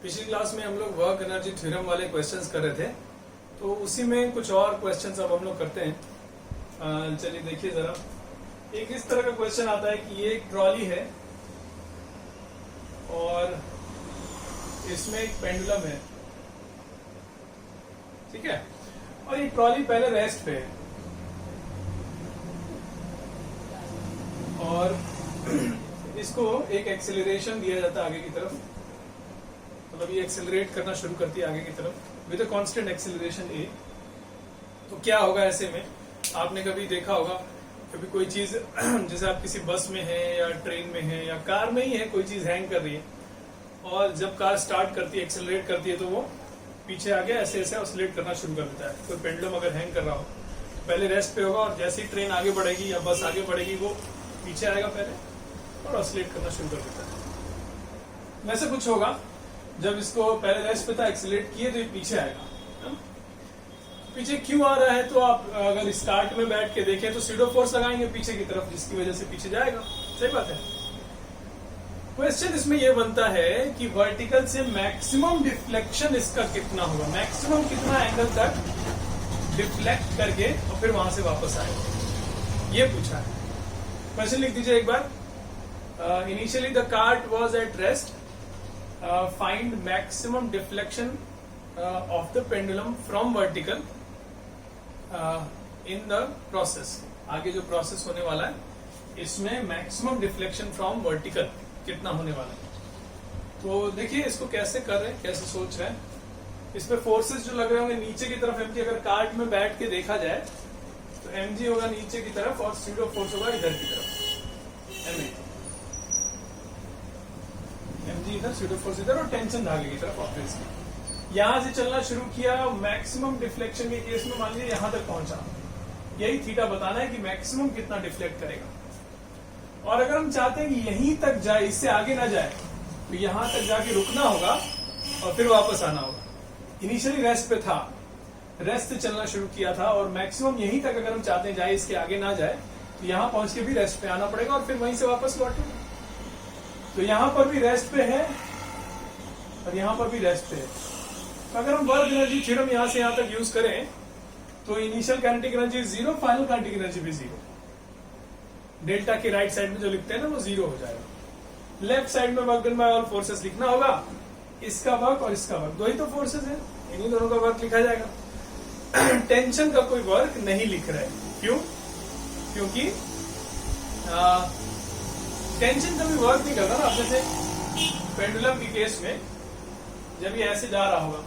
पिछली क्लास में हम लोग वर्क एनर्जी थ्योरम वाले क्वेश्चंस कर रहे थे, तो उसी में कुछ और क्वेश्चंस अब हम लोग करते हैं। चलिए देखिए जरा, एक इस तरह का क्वेश्चन आता है कि ये एक ट्रॉली है और इसमें एक पेंडुलम है, ठीक है, और ये ट्रॉली पहले रेस्ट पे है और इसको एक एक्सेलरेशन दिया जाता है आगे की तरफ, मतलब ये एक्सेलरेट करना शुरू करती है आगे की तरफ विद अ कांस्टेंट एक्सेलरेशन ए। तो क्या होगा ऐसे में, आपने कभी देखा होगा, कभी कोई चीज जैसे आप किसी बस में है या ट्रेन में है या कार में ही है, कोई चीज हैंग कर रही है और जब कार स्टार्ट करती है, एक्सेलरेट करती है, तो वो पीछे आगे ऐसे ऐसे ऑसिलेट करना शुरू कर देता है। कोई पेंडुलम अगर हैंग कर रहा हो तो पहले रेस्ट पे होगा और जैसे ही ट्रेन आगे बढ़ेगी या बस आगे बढ़ेगी वो पीछे आएगा पहले और ऑसिलेट करना शुरू कर देता है। वैसे कुछ होगा, जब इसको पहले रेस्ट पे था, एक्सेलरेट किए तो ये पीछे आएगा। पीछे क्यों आ रहा है, तो आप अगर स्टार्ट में बैठ के देखें तो सीडो फोर्स लगाएंगे पीछे की तरफ, जिसकी वजह से पीछे जाएगा। सही बात है। क्वेश्चन इसमें यह बनता है कि वर्टिकल से मैक्सिमम डिफ्लेक्शन इसका कितना होगा, मैक्सिमम कितना एंगल तक डिफ्लेक्ट करके और फिर वहां से वापस आएगा, ये पूछा है। क्वेश्चन लिख दीजिए एक बार। Initially the cart was at rest, find maximum deflection of the pendulum from vertical in the process. आगे जो प्रोसेस होने वाला है इसमें मैक्सिमम डिफ्लेक्शन फ्रॉम वर्टिकल कितना होने वाला है। तो देखिए इसको कैसे कर रहे हैं, कैसे सोच रहे हैं। इस पे फोर्सेस जो लग रहे होंगे नीचे की तरफ mg, अगर कार्ट में बैठ के देखा जाए तो mg होगा नीचे की तरफ और सीडो फोर्स होगा इधर की तरफ, mg इधर, सीडो फोर्स इधर और टेंशन धागे की तरफ। ऑब्वियसली यहां से चलना शुरू किया, मैक्सिमम डिफ्लेक्शन के केस में मान लीजिए यहां तक पहुंचा, यही थीटा बताना है कि मैक्सिमम कितना डिफ्लेक्ट करेगा। और अगर हम चाहते हैं कि यहीं तक जाए, इससे आगे ना जाए, तो यहां तक जाके रुकना होगा और फिर वापस आना होगा। इनिशियली रेस्ट पे था, रेस्ट से चलना शुरू किया था और मैक्सिमम यहीं तक अगर हम चाहते हैं जाए, इसके आगे ना जाए, तो यहां पहुंच के भी रेस्ट पे आना पड़ेगा और फिर वहीं से वापस लौटेगा। तो यहां पर भी रेस्ट पे है और यहां पर भी रेस्ट पे है। तो अगर हम वर्क एनर्जी थ्योरम यहां से यहां तक यूज करें तो initial kinetic energy zero, final kinetic energy भी जीरो। डेल्टा के राइट साइड में जो लिखते हैं ना वो जीरो हो जाएगा। लेफ्ट साइड में work done bye all forces लिखना होगा, इसका वर्क और इसका वर्क, दो ही तो फोर्सेस है, इन्हीं दोनों का वर्क लिखा जाएगा। टेंशन का कोई वर्क नहीं लिख रहा है, क्यों? क्योंकि टेंशन कभी वर्क नहीं करता ना। आप जैसे पेंडुलम के केस में जब ये ऐसे जा रहा होगा,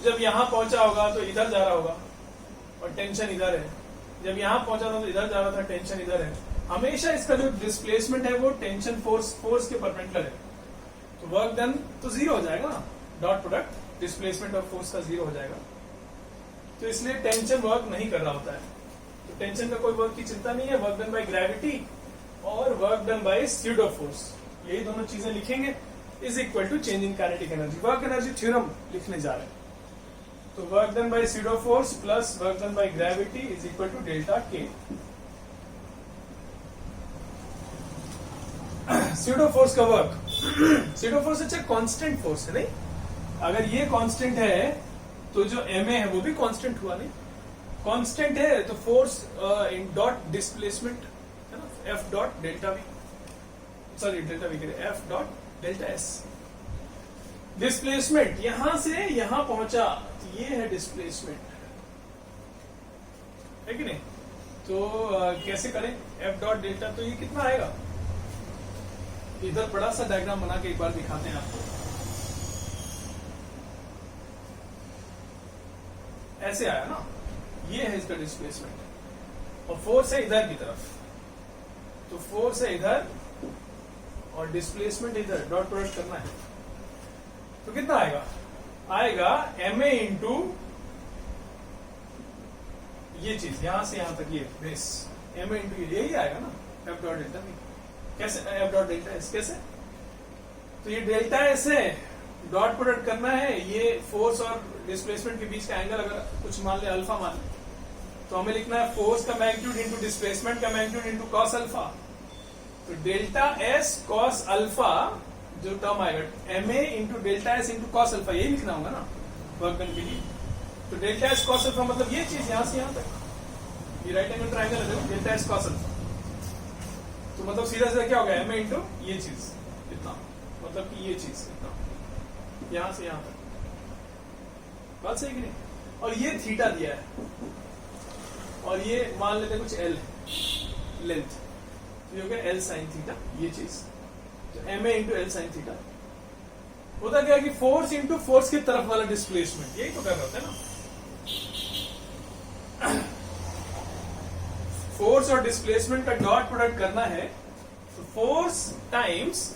जब यहां पहुंचा होगा तो इधर जा रहा होगा और टेंशन इधर है, जब यहां पहुंचा था तो इधर जा रहा था, टेंशन इधर है। हमेशा इसका जो डिस्प्लेसमेंट है वो टेंशन फोर्स के परपेंडिकुलर है, तो वर्क डन तो जीरो हो जाएगा ना, डॉट प्रोडक्ट डिस्प्लेसमेंट और फोर्स का जीरो हो जाएगा। तो इसलिए टेंशन वर्क नहीं कर रहा होता है, तो टेंशन का कोई वर्क की चिंता नहीं है। वर्क डन बाय ग्रेविटी और work done by pseudo force, यही दोनों चीजें लिखेंगे, is equal to change in kinetic energy. Work energy theorem लिखने जा रहे हैं, तो work done by pseudo force plus work done by gravity is equal to delta K. Pseudo force का वर्क, स्यूडो फोर्स अच्छा कांस्टेंट फोर्स है, नहीं? अगर ये कांस्टेंट है तो जो ma है वो भी कांस्टेंट हुआ, नहीं? कांस्टेंट है तो फोर्स इन डॉट डिस्प्लेसमेंट है ना, f dot delta we, sorry delta we कह रहे, f dot delta s। Displacement यहां से यहां पहुंचा तो ये है डिस्प्लेसमेंट, है कि नहीं? तो कैसे करें f डॉट डेल्टा, तो ये कितना आएगा, इधर बड़ा सा डायग्राम बना के एक बार दिखाते हैं आपको। ऐसे आया ना, ये है इसका डिस्प्लेसमेंट और फोर्स है इधर की तरफ, तो फोर्स है इधर और डिस्प्लेसमेंट इधर, डॉट प्रोडक्ट करना है, तो कितना आएगा? आएगा ma इंटू ये चीज यहां से यहां तक, ये बेस ma इंटू यही आएगा ना, f डॉट डेल्टा। कैसे f डॉट डेल्टा एस, कैसे? तो ये डेल्टा एस है, डॉट प्रोडक्ट करना है, ये फोर्स और डिस्प्लेसमेंट के बीच का एंगल अगर कुछ मान ले अल्फा मान ले, तो हमें लिखना है फोर्स का मैग्नीट्यूड इंटू डिस्प्लेसमेंट का मैग्नीट्यूड इंटू कॉस अल्फा। तो डेल्टा एस कॉस अल्फा जो टर्म आएगा M A into delta S into cos alpha, यही लिखना होगा ना वर्क डन के लिए। तो डेल्टा एस कॉस अल्फा मतलब ये चीज यहां से यहां तक, ये राइट एंगल ट्रायंगल है देखो, डेल्टा एस कॉस अल्फा। तो मतलब सीधा सीधा क्या होगा एम ए इंटू ये चीज इतना, मतलब कि ये चीज इतना, यहां से यहां तक। बात सही कि नहीं? और ये थीटा दिया है और ये मान लेते हैं कुछ एल है लेंथ, तो ये हो गया एल साइन थीटा ये चीज। तो M A into L sine theta होता क्या है कि फोर्स इंटू फोर्स की तरफ वाला डिस्प्लेसमेंट, यही तो कर रहे होते हैं ना। फोर्स और डिस्प्लेसमेंट का डॉट प्रोडक्ट करना है, तो फोर्स टाइम्स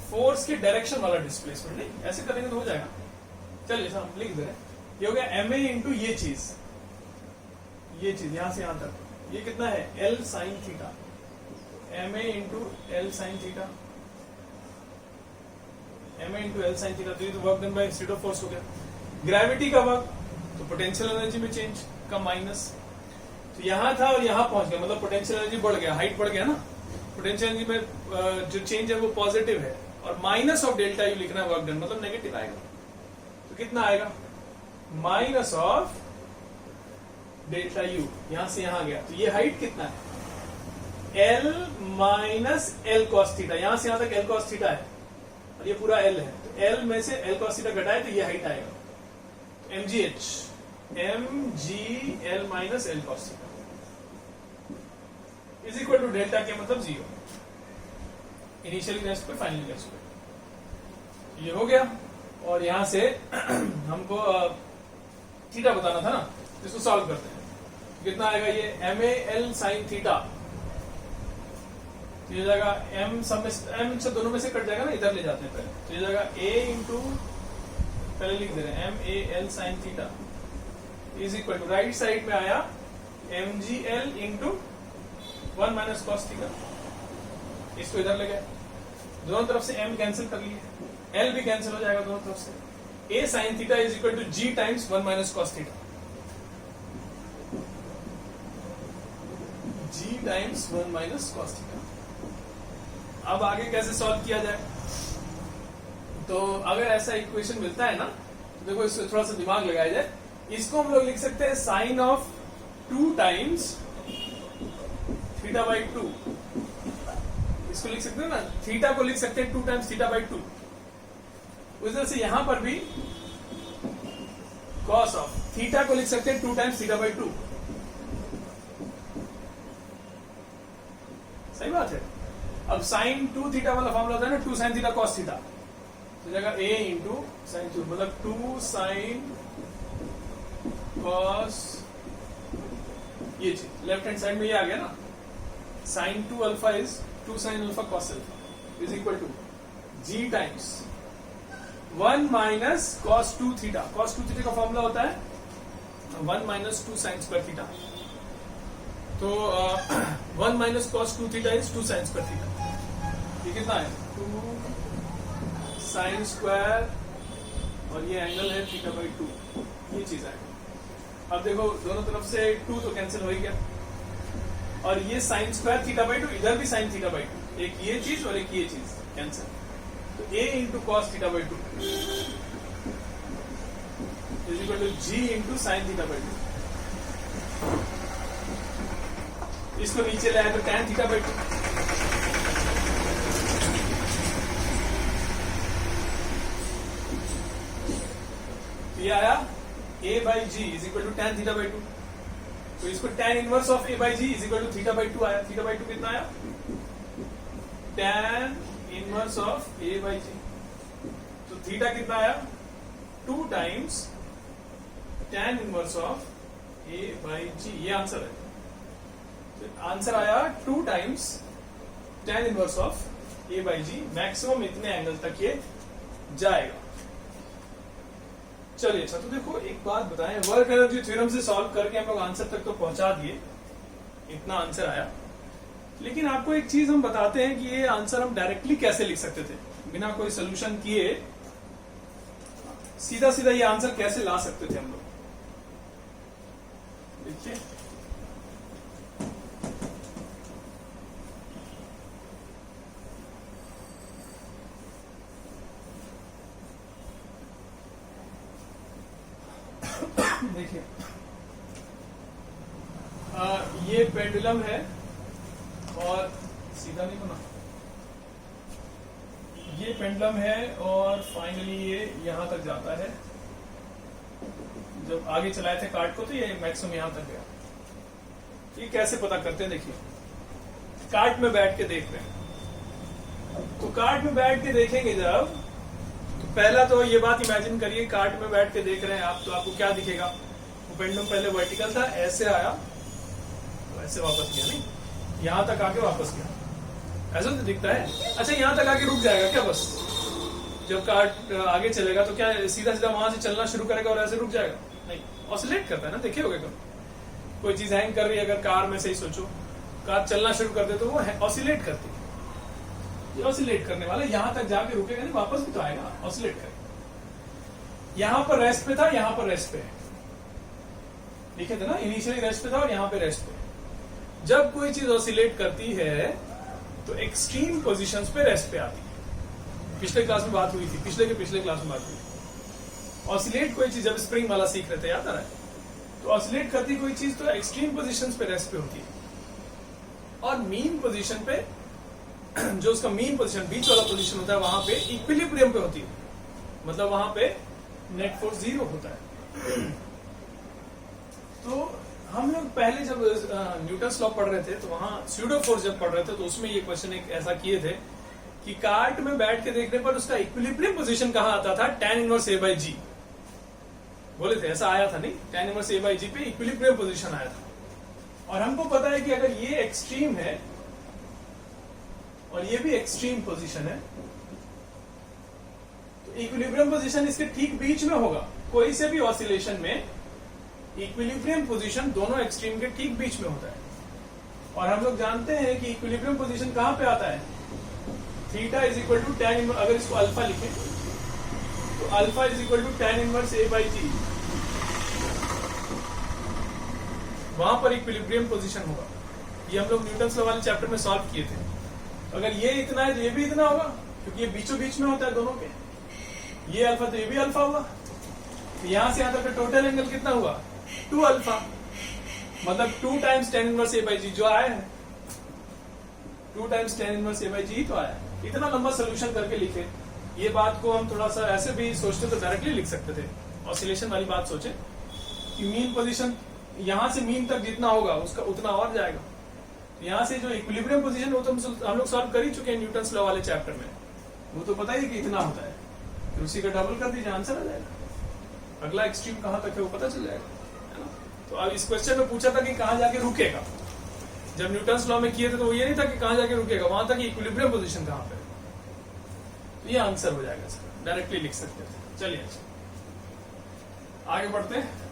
फोर्स के डायरेक्शन वाला डिस्प्लेसमेंट, नहीं ऐसे करेंगे तो हो जाएगा। चलिए हम लिख दे रहे हैं, ये हो गया एम ए इंटू ये चीज यहां से यहां तक, ये कितना है L sine theta, M A into L sine theta, M A into L sine theta. तो ये तो work done by pseudo force हो गया। ग्रेविटी का वर्क तो पोटेंशियल एनर्जी में चेंज का माइनस, तो यहां था और यहां पहुंच गया, मतलब पोटेंशियल एनर्जी बढ़ गया, हाइट बढ़ गया ना। पोटेंशियल एनर्जी में जो चेंज है वो पॉजिटिव है, और माइनस ऑफ डेल्टा यू लिखना है वर्क डन, मतलब नेगेटिव आएगा। तो कितना आएगा माइनस ऑफ डेल्टा यू, यहां से यहां गया, तो ये हाइट कितना है L minus L cos theta, यहां से यहां तक एल कॉस थीटा है और ये पूरा एल है, तो एल में से एल कॉस थीटा घटाए तो ये हाइट आएगा M G H, M G L minus L cos theta is equal to delta K मतलब 0, इनिशियली गैस पे फाइनली गैस पे। ये हो गया, और यहां से हमको थीटा बताना था ना, इसको सॉल्व करते हैं। कितना आएगा ये M A L sine theta, ये जाएगा एम एम से दोनों में से कट जाएगा ना, इधर ले जाते हैं पहले, तो ये जाएगा ए इंटू पहले लिख दे रहे हैं M A L sine theta is equal to right side में आया M G L into 1 minus cos theta, इसको इधर ले गए, दोनों तरफ से m कैंसिल कर लिए, l भी कैंसिल हो जाएगा दोनों तरफ से। a sine theta is equal to g times 1 minus cos theta, g times 1 minus cos theta. अब आगे कैसे सॉल्व किया जाए? तो अगर ऐसा इक्वेशन मिलता है ना, तो देखो इसको थोड़ा सा दिमाग लगाया जाए। इसको हम लोग लिख सकते हैं sine of 2 times theta by 2, इसको लिख सकते हैं ना, थीटा को लिख सकते हैं 2 टाइम्स थीटा बाई 2। उस तरह से यहां पर भी कॉस ऑफ थीटा को लिख सकते हैं 2 टाइम्स थीटा बाई 2। सही बात है। अब साइन 2 थीटा वाला फॉर्मूला होता है ना, 2 साइन थीटा कॉस थीटा, तो जगह a इंटू साइन 2, मतलब 2 साइन कॉस, ये चीज लेफ्ट हैंड साइड में ये आ गया ना, sine 2 alpha is 2 sine alpha cos alpha is equal to g times 1 minus cos 2 theta. Cos 2 theta का फॉर्मूला होता है 1 माइनस 2 साइन स्क्वायर थीटा, तो 1 minus cos 2 theta is 2 sine square theta. ये कितना है 2 साइन स्क्वायर, और ये angle है थीटा बाई 2, ये चीज आएगा। अब देखो दोनों तरफ से 2 तो कैंसिल हो ही गया, और ये साइन स्क्वायर थीटा बाई 2, इधर भी साइन थीटा बाई 2, एक ये चीज और एक ये चीज कैंसिल, तो a into cos theta by 2 is equal to g into sine theta by 2। इसको नीचे लाया तो tan थीटा बाई 2, तो ये आया a by G is equal to tan theta by 2। तो इसको tan inverse of a by G is equal to theta by 2 आया। थीटा बाई 2 कितना आया tan inverse of a by G, तो theta कितना आया 2 times tan inverse of a by G, ये answer है। तो आंसर आया 2 times tan inverse of a by G, maximum इतने एंगल तक ये जाएगा। चलिए अच्छा, तो देखो एक बात बताएं, वर्क एनर्जी थ्योरम से सॉल्व करके हम लोग आंसर तक तो पहुंचा दिए, इतना आंसर आया, लेकिन आपको एक चीज हम बताते हैं कि ये आंसर हम डायरेक्टली कैसे लिख सकते थे, बिना कोई सोल्यूशन किए सीधा सीधा ये आंसर कैसे ला सकते थे हम लोग। देखिए देखिए ये पेंडुलम है और सीधा नहीं बना, ये पेंडुलम है और फाइनली ये यहां तक जाता है। जब आगे चलाए थे कार्ड को तो ये मैक्सिमम यहां तक गया। ये कैसे पता करते हैं, देखिए कार्ड में बैठ के देख रहे हैं, तो कार्ड में बैठ के देखेंगे जब, तो पहला तो ये बात इमेजिन करिए, कार्ड में बैठ के देख रहे हैं आप, तो आपको क्या दिखेगा, वो पेंडुलम पहले वर्टिकल था, ऐसे आया तो ऐसे वापस गया, नहीं यहां तक आके वापस गया, ऐसा तो दिखता है। अच्छा यहां तक आके रुक जाएगा क्या बस? जब कार्ड आगे चलेगा तो क्या सीधा सीधा वहां से चलना शुरू करेगा और ऐसे रुक जाएगा? नहीं, ऑसिलेट करता है ना, देखे होगे कभी कोई चीज हैंग कर रही है, अगर कार में से ही सोचो, कार चलना शुरू कर दे तो वो ऑसिलेट करती है। ये ऑसिलेट करने वाला यहां तक जाके रुकेगा नहीं, वापस भी तो आएगा, ऑसिलेट करेगा। यहां पर रेस्ट पे था, यहां पर रेस्ट पे है, लिखे थे ना, इनिशियली रेस्ट पे था और यहां पे रेस्ट पे। जब कोई चीज ऑसिलेट करती है तो एक्सट्रीम पोजीशंस पे रेस्ट पे आती है। पिछले क्लास में बात हुई थी, पिछले क्लास में बात हुई थी। ऑसिलेट कोई चीज, जब स्प्रिंग वाला सीख रहे थे, याद आ रहा है, तो ऑसिलेट करती कोई चीज तो एक्सट्रीम पोजीशंस पे रेस्ट पे होती है, और मीन पोजीशन पे, जो उसका मीन पोजीशन बीच वाला पोजीशन होता है, वहां पे इक्विलिब्रियम पे होती है, मतलब वहां पे नेट फोर्स 0 होता है। तो हम लोग पहले जब न्यूटन्स लॉ पढ़ रहे थे तो वहां स्यूडो फोर्स जब पढ़ रहे थे तो उसमें ये क्वेश्चन एक ऐसा किए थे कि कार्ट में बैठ के देखने पर उसका इक्विलिब्रियम पोजीशन कहां आता था, tan inverse A by G बोले थे, ऐसा आया था नहीं, tan inverse A by G पे इक्विलिब्रियम पोजीशन आया था। और हमको पता है कि अगर ये एक्सट्रीम है और ये भी एक्सट्रीम पोजीशन है, तो इक्विलिब्रियम पोजीशन इसके ठीक बीच में होगा। कोई से भी ऑसिलेशन में इक्विलिब्रियम पोजीशन दोनों एक्सट्रीम के ठीक बीच में होता है, और हम लोग जानते हैं कि इक्विलिब्रियम पोजीशन कहां पे आता है, theta is equal to tan inverse, अगर इसको अल्फा लिखें तो alpha is equal to tan inverse A by G, वहां पर इक्विलिब्रियम पोजीशन होगा। ये हम लोग न्यूटन्स लॉ वाले चैप्टर में सॉल्व किए थे। अगर ये इतना है तो ये भी इतना होगा, क्योंकि ये बीचों बीच में होता है दोनों के, ये अल्फा तो ये भी अल्फा होगा। तो यहां से यहां तक का टोटल एंगल कितना हुआ, 2 अल्फा, मतलब 2 times tan inverse A by G जो आया है, 2 times tan inverse A by G तो आया है। इतना लंबा सोल्यूशन करके लिखे। ये बात को हम थोड़ा सा ऐसे भी सोचते तो डायरेक्टली लिख सकते थे, ऑसिलेशन वाली बात सोचे कि मीन पोजीशन यहां से मीन तक जितना होगा उसका उतना और जाएगा। यहां से जो इक्विलिब्रियम पोजीशन वो तो हम लोग सॉल्व कर ही चुके हैं न्यूटन्स लॉ वाले चैप्टर में, वो तो पता ही कि इतना होता है, तो उसी का डबल कर दीजिए, आंसर आ जाएगा। अगला एक्सट्रीम कहां तक है वो पता चल जाएगा, है ना। तो अब इस क्वेश्चन में पूछा था कि कहां जाके रुकेगा, जब न्यूटन्स लॉ में किए थे तो वो ये नहीं था कि कहां जाके रुकेगा, वहां तक इक्विलिब्रियम पोजीशन कहां पे, तो ये आंसर हो जाएगा इसका, डायरेक्टली लिख सकते थे। चलिए आगे बढ़ते हैं।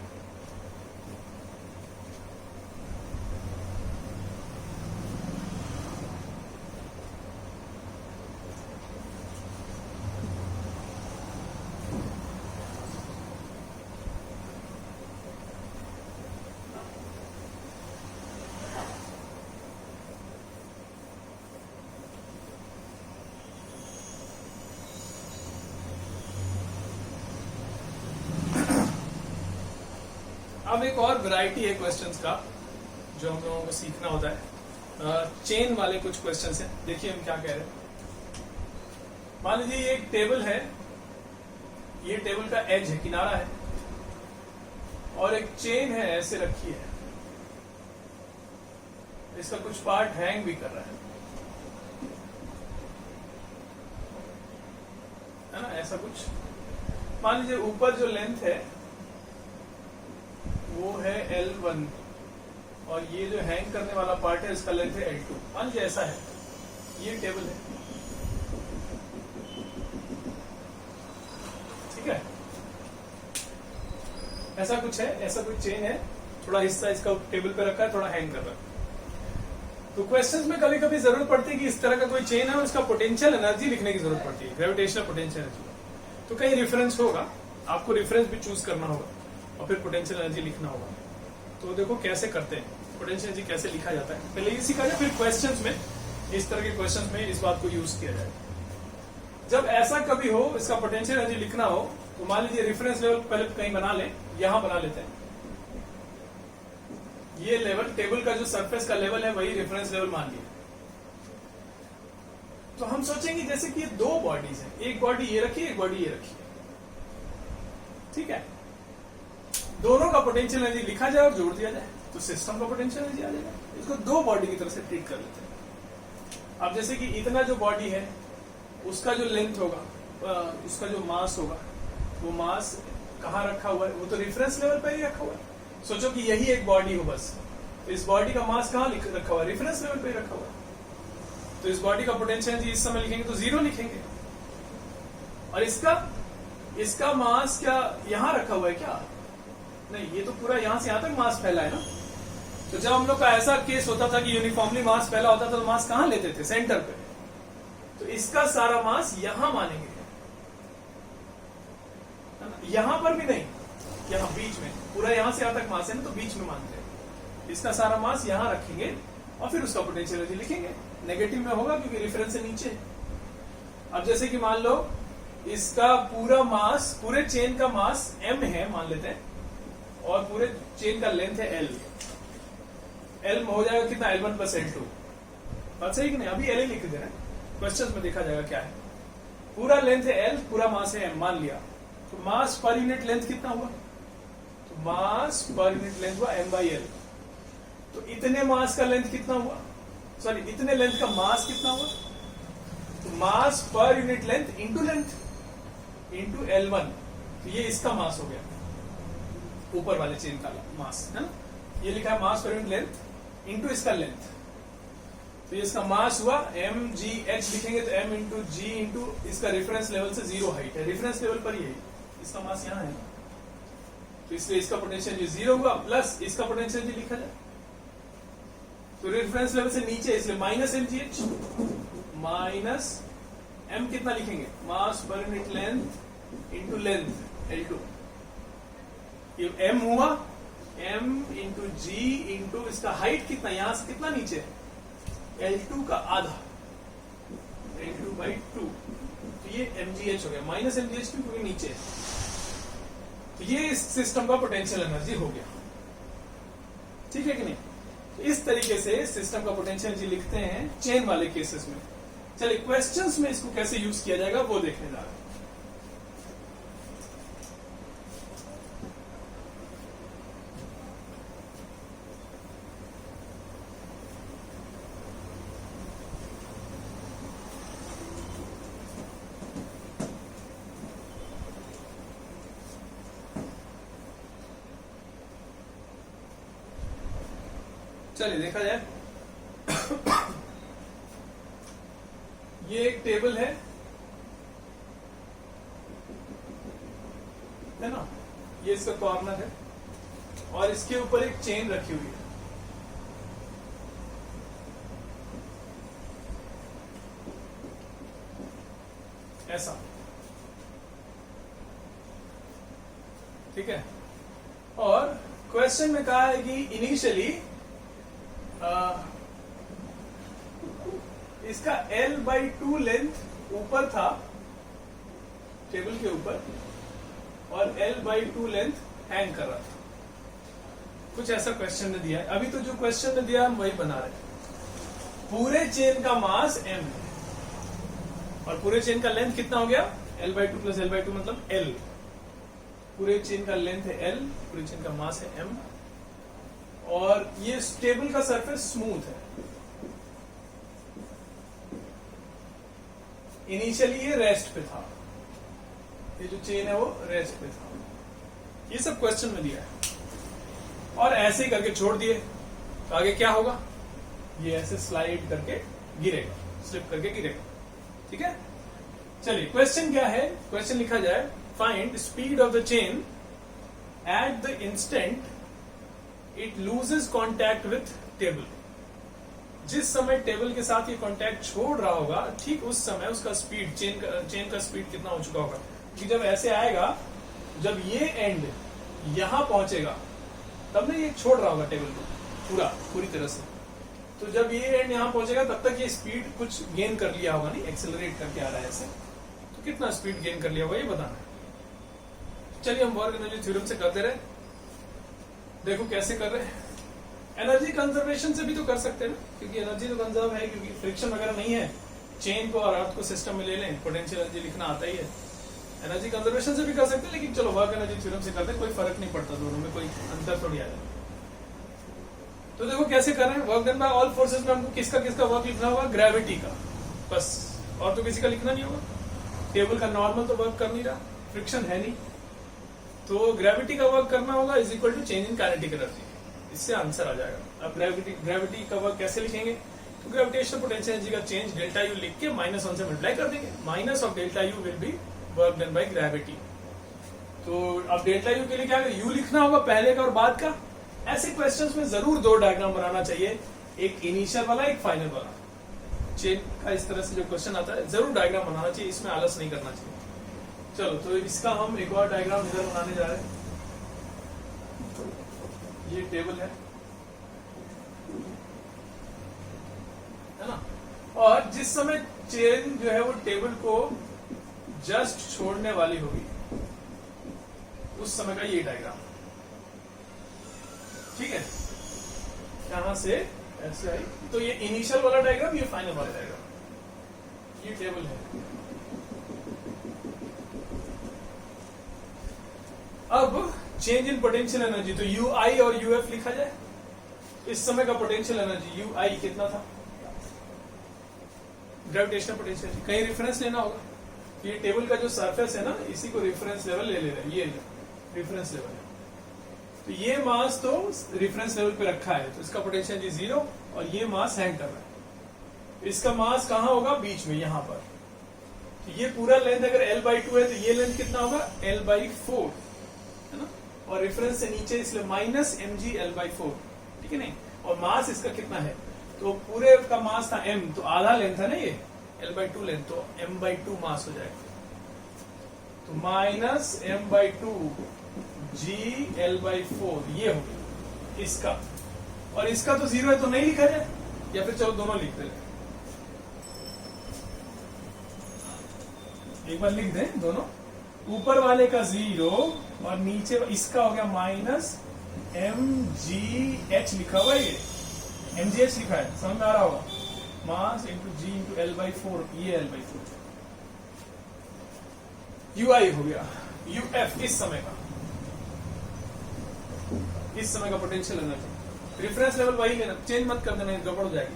अब एक और वैरायटी है क्वेश्चंस का जो हम लोगों को सीखना होता है। चेन वाले कुछ क्वेश्चंस हैं, देखिए हम क्या कह रहे हैं। मान लीजिए ये एक टेबल है, ये टेबल का एज है, किनारा है, और एक चेन है ऐसे रखी है, इसका कुछ पार्ट हैंग भी कर रहा है ना, ऐसा कुछ। मान लीजिए ऊपर जो लेंथ है वो है L1 और ये जो हैंग करने वाला पार्ट है इसका लेंथ है L2। मान लीजिए ऐसा है, ये टेबल है, ठीक है, ऐसा कुछ है, ऐसा कुछ चेन है, थोड़ा हिस्सा इसका टेबल पे रखा है, थोड़ा हैंग कर रहा है। तो क्वेश्चंस में कभी कभी जरूरत पड़ती है कि इस तरह का कोई चेन है और इसका पोटेंशियल एनर्जी लिखने की जरूरत पड़ती है, ग्रेविटेशनल पोटेंशियल एनर्जी। तो कहीं रेफरेंस होगा, आपको रेफरेंस भी चूज करना होगा और फिर पोटेंशियल एनर्जी लिखना होगा। तो देखो कैसे करते हैं, पोटेंशियल एनर्जी कैसे लिखा जाता है, पहले ये सीखा जाए, फिर क्वेश्चंस में, इस तरह के क्वेश्चंस में इस बात को यूज किया जाए। जब ऐसा कभी हो, इसका पोटेंशियल एनर्जी लिखना हो, तो मान लीजिए रेफरेंस लेवल पहले कहीं बना लें, यहां बना लेते हैं। ये लेवल टेबल का जो सरफेस का लेवल है वही रेफरेंस लेवल मान लिया। तो हम सोचेंगे जैसे कि ये दो बॉडीज हैं, एक बॉडी ये रखी, एक बॉडी ये रखी, ठीक है। दोनों का पोटेंशियल एनर्जी लिखा जाए और जोड़ दिया जाए तो सिस्टम का पोटेंशियल एनर्जी आ जाएगा। इसको दो बॉडी की तरह से ट्रीट कर लेते हैं। अब जैसे कि इतना जो बॉडी है उसका जो लेंथ होगा, उसका जो मास होगा, वो मास कहाँ रखा हुआ है, वो तो रेफरेंस लेवल पर ही रखा हुआ है। सोचो कि यही एक बॉडी हो बस, तो इस बॉडी का मास कहाँ रखा हुआ है, रेफरेंस लेवल पे ही रखा हुआ है। तो इस बॉडी का पोटेंशियल एनर्जी इस समय लिखेंगे तो 0 लिखेंगे। और इसका मास क्या यहां रखा हुआ है क्या? नहीं, ये तो पूरा यहां से यहां तक मास फैला है ना। तो जब हम लोग का ऐसा केस होता था कि यूनिफॉर्मली मास फैला होता था तो मास कहां लेते थे? सेंटर पे। तो इसका सारा मास यहां मानेंगे, यहां पर भी नहीं, यहां बीच में, पूरा यहां से यहां तक मास है ना, तो बीच में मानते हैं। इसका सारा मास यहां रखेंगे और फिर उसका पोटेंशियल एनर्जी लिखेंगे। नेगेटिव में होगा क्योंकि रेफरेंस से नीचे। अब जैसे कि मान लो इसका पूरा मास, पूरे चेन का मास m है मान लेते हैं, और पूरे चेन का लेंथ है l। l में हो जाएगा कितना? L1 plus L2। बात सही कि नहीं? अभी l ही लिख दे रहे हैं, क्वेश्चन में देखा जाएगा क्या है। पूरा लेंथ है l, पूरा मास है m मान लिया। तो मास पर यूनिट लेंथ कितना हुआ? तो मास पर यूनिट लेंथ हुआ m/l। तो इतने मास का लेंथ कितना हुआ? सॉरी, इतने लेंथ का मास कितना हुआ? तो mass per unit length into length into L1। तो ये इसका मास हो गया, ऊपर वाले चेन का मास है ना। ये लिखा है मास पर यूनिट लेंथ इंटू इसका लेंथ। तो ये इसका मास हुआ mgh लिखेंगे तो m इंटू जी इंटू इसका रेफरेंस लेवल से 0 हाइट है, रेफरेंस लेवल पर ही इसका मास यहाँ है। तो इसलिए इसका पोटेंशियल जो 0 हुआ प्लस इसका पोटेंशियल जो लिखा जाए तो रेफरेंस लेवल से नीचे, इसलिए माइनस mgh माइनस m कितना लिखेंगे? मास per unit length into length L2। ये m हुआ, m इंटू जी इंटू इसका हाइट कितना, यहां से कितना नीचे है? L2 का आधा, L2/2। तो ये mgh हो गया, माइनस mgh क्योंकि नीचे है। तो ये इस सिस्टम का पोटेंशियल एनर्जी हो गया, ठीक है कि नहीं? इस तरीके से सिस्टम का पोटेंशियल एनर्जी लिखते हैं चेन वाले केसेस में। चलिए क्वेश्चंस में इसको कैसे यूज किया जाएगा वो देखने जा रहे हैं। चलिए देखा जाए। ये एक टेबल है ना, ये इसका कॉर्नर है और इसके ऊपर एक चेन रखी हुई है। ऐसा, ठीक है। और क्वेश्चन में कहा है कि इनिशियली इसका L/2 लेंथ ऊपर था टेबल के ऊपर और L/2 लेंथ हैंग कर रहा था। कुछ ऐसा क्वेश्चन ने दिया है। अभी तो जो क्वेश्चन ने दिया हम वही बना रहे हैं। पूरे चेन का मास m है और पूरे चेन का लेंथ कितना हो गया? L/2 प्लस L/2 मतलब L। पूरे चेन का लेंथ है L, पूरे चेन का मास है m, और ये टेबल का सरफेस स्मूथ है। इनिशियली ये रेस्ट पे था, ये जो चेन है वो रेस्ट पे था। ये सब क्वेश्चन में दिया है और ऐसे ही करके छोड़ दिए तो आगे क्या होगा? ये ऐसे स्लाइड करके गिरेगा, स्लिप करके गिरेगा, ठीक है। चलिए क्वेश्चन क्या है? क्वेश्चन लिखा जाए find speed of the chain at the instant it loses contact with table. जिस समय टेबल के साथ ये कॉन्टैक्ट छोड़ रहा होगा ठीक उस समय उसका स्पीड, चेन का स्पीड कितना हो चुका होगा। कि जब ऐसे आएगा, जब ये एंड यहां पहुंचेगा तब ना ये छोड़ रहा होगा टेबल को पूरी तरह से। तो जब ये एंड यहां पहुंचेगा तब तक ये स्पीड कुछ गेन कर लिया होगा, नहीं एक्सेलरेट करके आ रहा है ऐसे, तो कितना स्पीड गेन कर लिया होगा ये बताना है। चलिए हम वर्क एनर्जी थ्योरम से करते रहे। देखो कैसे कर रहे हैं। एनर्जी कंजर्वेशन से भी तो कर सकते हैं ना, क्योंकि एनर्जी तो कंजर्व है, क्योंकि फ्रिक्शन वगैरह नहीं है। चेन को और अर्थ को सिस्टम में ले लें, पोटेंशियल एनर्जी लिखना आता ही है। एनर्जी कंजर्वेशन से भी कर सकते हैं, लेकिन चलो वर्क एनर्जी थ्योरम से करते हैं, कोई फर्क नहीं पड़ता, दोनों में कोई अंतर थोड़ी आया। तो देखो कैसे कर रहे हैं। Work done bye all forces में हमको किसका किसका वर्क लिखना होगा, ग्रेविटी का, बस, और तो किसी का लिखना नहीं होगा। टेबल का नॉर्मल तो वर्क कर नहीं रहा, फ्रिक्शन है नहीं, तो ग्रेविटी का वर्क करना होगा is equal to change in kinetic energy. इससे आंसर आ जाएगा। अब ग्रेविटी का वर्क कैसे लिखेंगे, तो ग्रेविटेशनल पोटेंशियल एनर्जी का चेंज डेल्टा यू लिख के -1 से मल्टीप्लाई कर देंगे। Minus of delta U will be work done by gravity. तो अब डेल्टा यू के लिए क्या यू लिखना होगा, पहले का और बाद का। ऐसे क्वेश्चंस में जरूर दो डायग्राम बनाना चाहिए, एक इनिशियल वाला, एक फाइनल वाला। चेन का इस तरह से जो क्वेश्चन आता है जरूर डायग्राम बनाना चाहिए, इसमें आलस नहीं करना चाहिए। चलो तो इसका हम एक और डायग्राम इधर बनाने जा रहे हैं। ये टेबल है ना, और जिस समय चेन जो है वो टेबल को जस्ट छोड़ने वाली होगी, उस समय का ये डायग्राम, ठीक है। यहां से ऐसे आई, तो ये इनिशियल वाला डायग्राम, ये फाइनल वाला डायग्राम। ये टेबल है। अब चेंज इन पोटेंशियल एनर्जी, तो यू आई और यू एफ लिखा जाए। इस समय का पोटेंशियल एनर्जी यू आई कितना था, ग्रेविटेशनल पोटेंशियल। कहीं रेफरेंस लेना होगा। ये टेबल का जो सरफेस है ना, इसी को रेफरेंस लेवल ले रहे हैं, ये रेफरेंस लेवल है। तो ये मास तो रेफरेंस लेवल पे रखा है, तो इसका पोटेंशियल एनर्जी 0, और ये मास हैंग कर रहा है। इसका मास कहां होगा, बीच में, यहां पर। तो ये पूरा लेंथ अगर L/2 है, तो ये लेंथ कितना होगा, L/4, है ना। और रेफरेंस से नीचे, इसलिए -mg L/4, ठीक है नहीं। और मास इसका कितना है, तो पूरे का मास था m, तो आधा लेंथ है ना ये, L/2 लेंथ, तो m/2 मास हो जाएगा। तो -m/2 g L/4 ये हो गया इसका। और इसका तो 0 है, तो नहीं लिखा जाए, या फिर चलो दोनों लिख दे, एक बार लिख दें दोनों। ऊपर वाले का 0 और नीचे इसका हो गया -mgh लिखा हुआ है, ये mgh लिखा है, समझ में आ रहा होगा। Mass into g into L/4, ये L/4। ui हो गया। uf इस समय का, इस समय का पोटेंशियल एनर्जी। रेफरेंस लेवल वही लेना, चेंज मत कर देना, गड़बड़ हो जाएगी।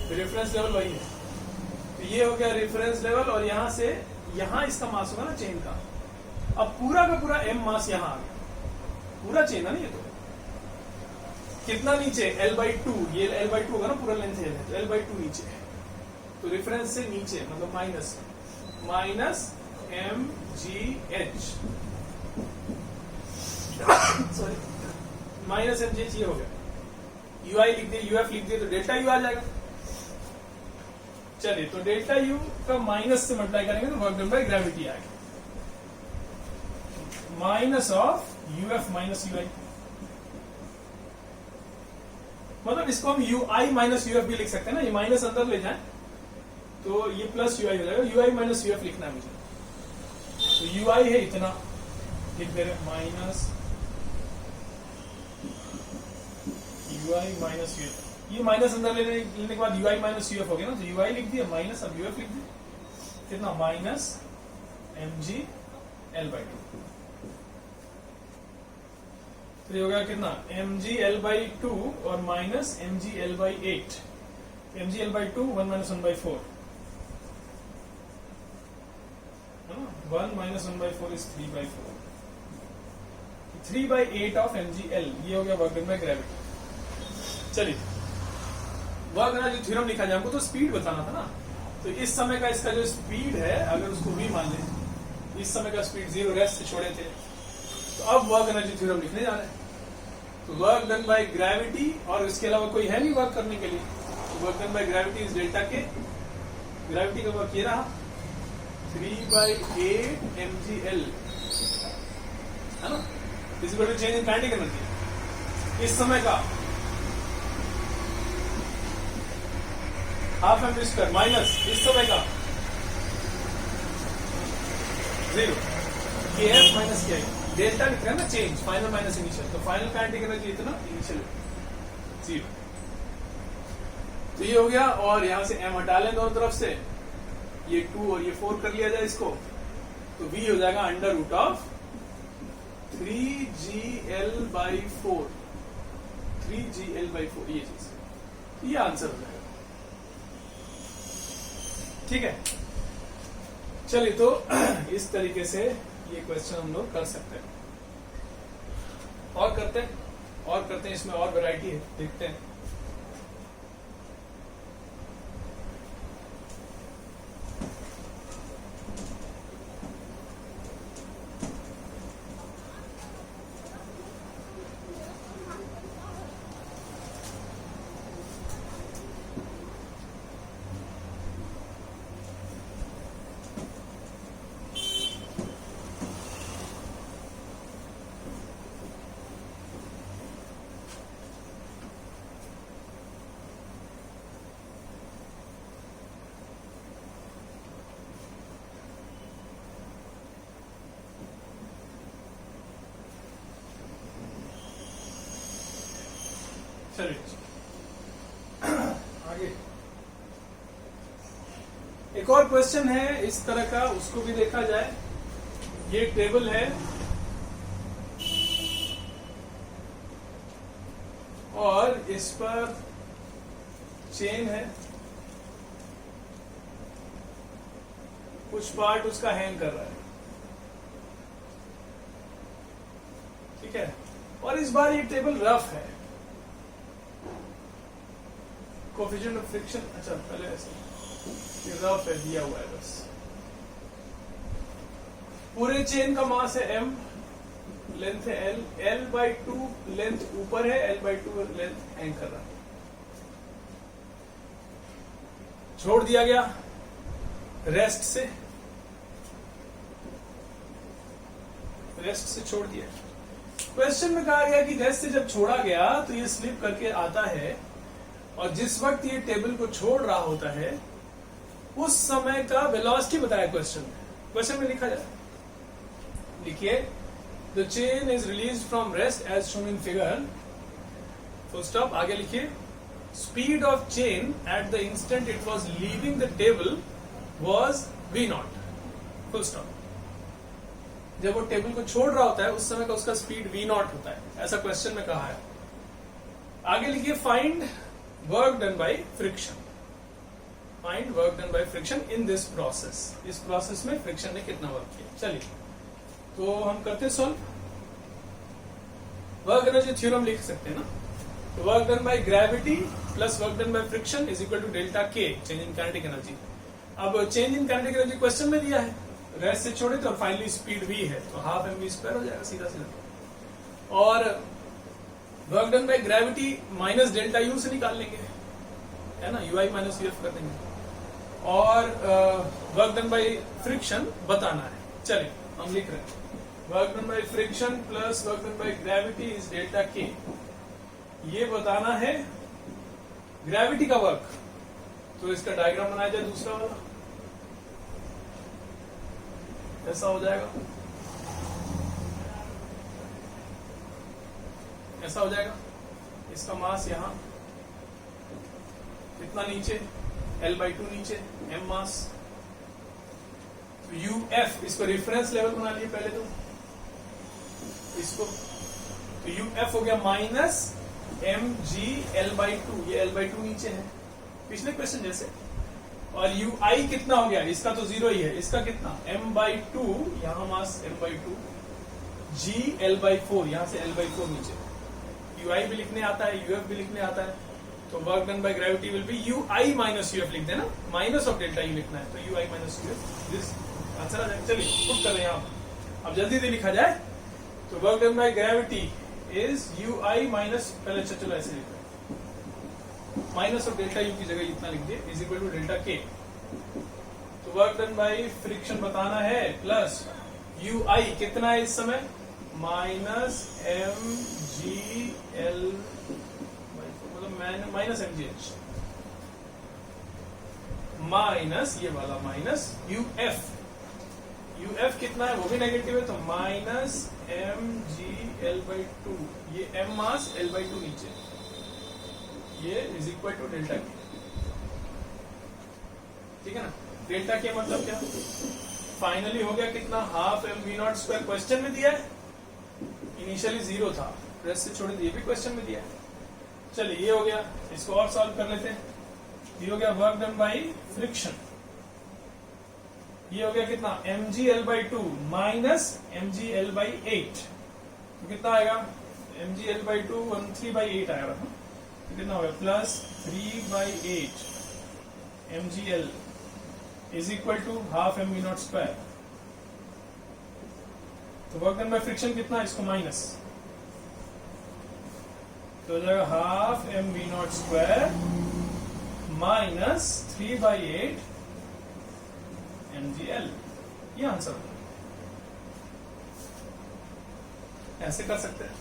तो रेफरेंस लेवल वही है, तो ये हो गया रेफरेंस लेवल, और यहां से यहां इसका मास होगा ना चेन का। अब पूरा का पूरा m मास यहां आ गया, पूरा चेन है ना ये। तो कितना नीचे, L/2, ये L/2 होगा ना, पूरा लेंथ है, तो L/2 नीचे। तो रेफरेंस से नीचे मतलब माइनस mgh, सॉरी -mgh ये हो गया। ui लिख दिए, uf लिख दिए, तो डेल्टा यू आ जाएगा। चलिए, तो डेल्टा यू का माइनस से मल्टीप्लाई करेंगे तो वर्क डन बाय ग्रेविटी आएगा, minus of uf minus ui। मतलब इसको हम ui माइनस uf भी लिख सकते हैं ना, ये माइनस अंदर ले जाए तो ये प्लस ui हो जाएगा। ui माइनस uf लिखना है मुझे, तो ui है इतना, लिख दे रहे माइनस ui माइनस uf। ये माइनस अंदर लेने के बाद ui माइनस uf हो गया ना, तो ui लिख दिया, माइनस अब uf लिख दिया, कितना माइनस mg L/2। तो ये हो गया कितना, mg L/2 और minus mg L/8। mg L/2 1 - 1/4 है ना, 1 - 1/4 इज 3/4, 3/8 ऑफ mg L। ये हो गया वर्क डन बाय ग्रेविटी। चलिए, वर्क एनर्जी थ्योरम लिखा जाए, हमको तो स्पीड बताना था ना। तो इस समय का इसका जो स्पीड है, अगर उसको v मान लें, इस समय का स्पीड 0, रेस्ट से छोड़े थे, तो अब वर्क एनर्जी थ्योरम लिखने जा रहे हैं। तो वर्क डन बाय ग्रेविटी, और इसके अलावा कोई है नहीं वर्क करने के लिए। तो work done by gravity is delta K, gravity का वर्क ये रहा 3/8 mg L, है ना, is equal to change in kinetic energy. इस समय का हाफ mv स्क्वायर माइनस इस समय का 0, kf माइनस ki। डेल्टा लिख रहे हैं ना, चेंज फाइनल माइनस इनिशियल, तो फाइनल काइनेटिक एनर्जी इतना, इनिशियल 0। तो ये हो गया, और यहां से m हटा लें दोनों तरफ से, ये 2 और ये 4 कर लिया जाए इसको, तो v हो जाएगा under root of 3gl/4, 3gl/4 ये चीज, ये आंसर हो जाएगा। ठीक है, चलिए तो इस तरीके से ये क्वेश्चन हम लोग कर सकते हैं। और करते हैं, इसमें और वैरायटी है, देखते हैं। चलिए आगे एक और क्वेश्चन है इस तरह का, उसको भी देखा जाए। ये टेबल है और इस पर चेन है, कुछ पार्ट उसका हैंग कर रहा है, ठीक है। और इस बार ये टेबल रफ है, कोएफिशिएंट ऑफ फ्रिक्शन, अच्छा पहले ऐसे ये रफ है, दिया हुआ है बस। पूरे चेन का मास है m, लेंथ है l, l/2 लेंथ ऊपर है, l/2 लेंथ हैंग कर रहा है। छोड़ दिया गया रेस्ट से छोड़ दिया। क्वेश्चन में कहा गया कि रेस्ट से जब छोड़ा गया तो ये स्लिप करके आता है, और जिस वक्त ये टेबल को छोड़ रहा होता है उस समय का वेलोसिटी बताया क्वेश्चन में लिखा जाए। लिखिए, the chain is release from rest as shown in figure, full stop. आगे लिखिए, speed of chain at the instant it was leaving the table was v0, full stop. जब वो टेबल को छोड़ रहा होता है उस समय का उसका स्पीड v0 होता है, ऐसा क्वेश्चन में कहा है। आगे लिखिए, find work done by friction, find work done by friction in this process, इस प्रोसेस में फ्रिक्शन ने कितना वर्क किया। चलिए तो हम करते सॉल्व। वर्क एनर्जी थ्योरम लिख सकते हैं ना, तो work done by gravity plus work done by friction is equal to delta K, change in kinetic energy. अब change in kinetic energy question में दिया है, रेस्ट से छोड़े तो फाइनली स्पीड v है, तो हाफ mv² हो जाएगा सीधा सीधा। और work done by gravity minus delta U से निकाल लेंगे, है ना, ui माइनस uf कर देंगे। और वर्क डन बाय फ्रिक्शन बताना है। चलिए हम लिख रहे हैं, work done by friction plus work done by gravity is delta के, ये बताना है ग्रेविटी का वर्क। तो इसका डायग्राम बनाया जाए दूसरा वाला, ऐसा हो जाएगा, ऐसा हो जाएगा। इसका मास यहां कितना नीचे, l/2 नीचे, m मास, तो uf, इसको रेफरेंस लेवल बना लिए पहले तो इसको, तो uf हो गया माइनस mg l/2, ये l/2 नीचे है पिछले क्वेश्चन जैसे। और ui कितना हो गया, इसका तो 0 ही है, इसका कितना m/2, यहां मास m/2, g l/4, यहां से l/4 नीचे। ui भी लिखने आता है, uf भी लिखने आता है, तो work done by gravity will be ui minus uf, लिख देना, माइनस ऑफ डेल्टा यू लिखना है, तो ui minus uf, this answer आ जाएगा। चलिए पुट कर रहे हैं आप, अब जल्दी से लिखा जाए तो work done by gravity is ui minus, पहले चलो ऐसे लिखो, माइनस ऑफ डेल्टा यू की जगह इतना लिख दिए, इज इक्वल टू डेल्टा के। तो वर्क डन बाय फ्रिक्शन बताना है, प्लस ui कितना है इस समय, माइनस mgl, मतलब माइनस mgh, माइनस ये वाला माइनस uf, यूएफ कितना है वो भी नेगेटिव है, तो माइनस mg/L/2, ये m मास L/2 नीचे, ये इज इक्वल टू डेल्टा के। ठीक है ना, डेल्टा के मतलब क्या, फाइनली हो गया कितना, हाफ mv0 स्क्वायर, क्वेश्चन में दिया है, इनिशियली 0 था, रेस्ट से छोड़ दिए, भी क्वेश्चन में दिया है। चलिए ये हो गया, इसको और सॉल्व कर लेते हैं। ये हो गया वर्क डन बाई फ्रिक्शन, ये हो गया कितना, mgL/2 माइनस mgL/8, तो कितना आएगा, mgL/2 13/8 आएगा, तो कितना होगा, plus 3/8 mgL is equal to half mv0 square. तो वर्क डन बाय फ्रिक्शन कितना, इसको माइनस, तो हो जाएगा half mv0 square minus 3/8 mgL, ये आंसर होगा। ऐसे कर सकते हैं।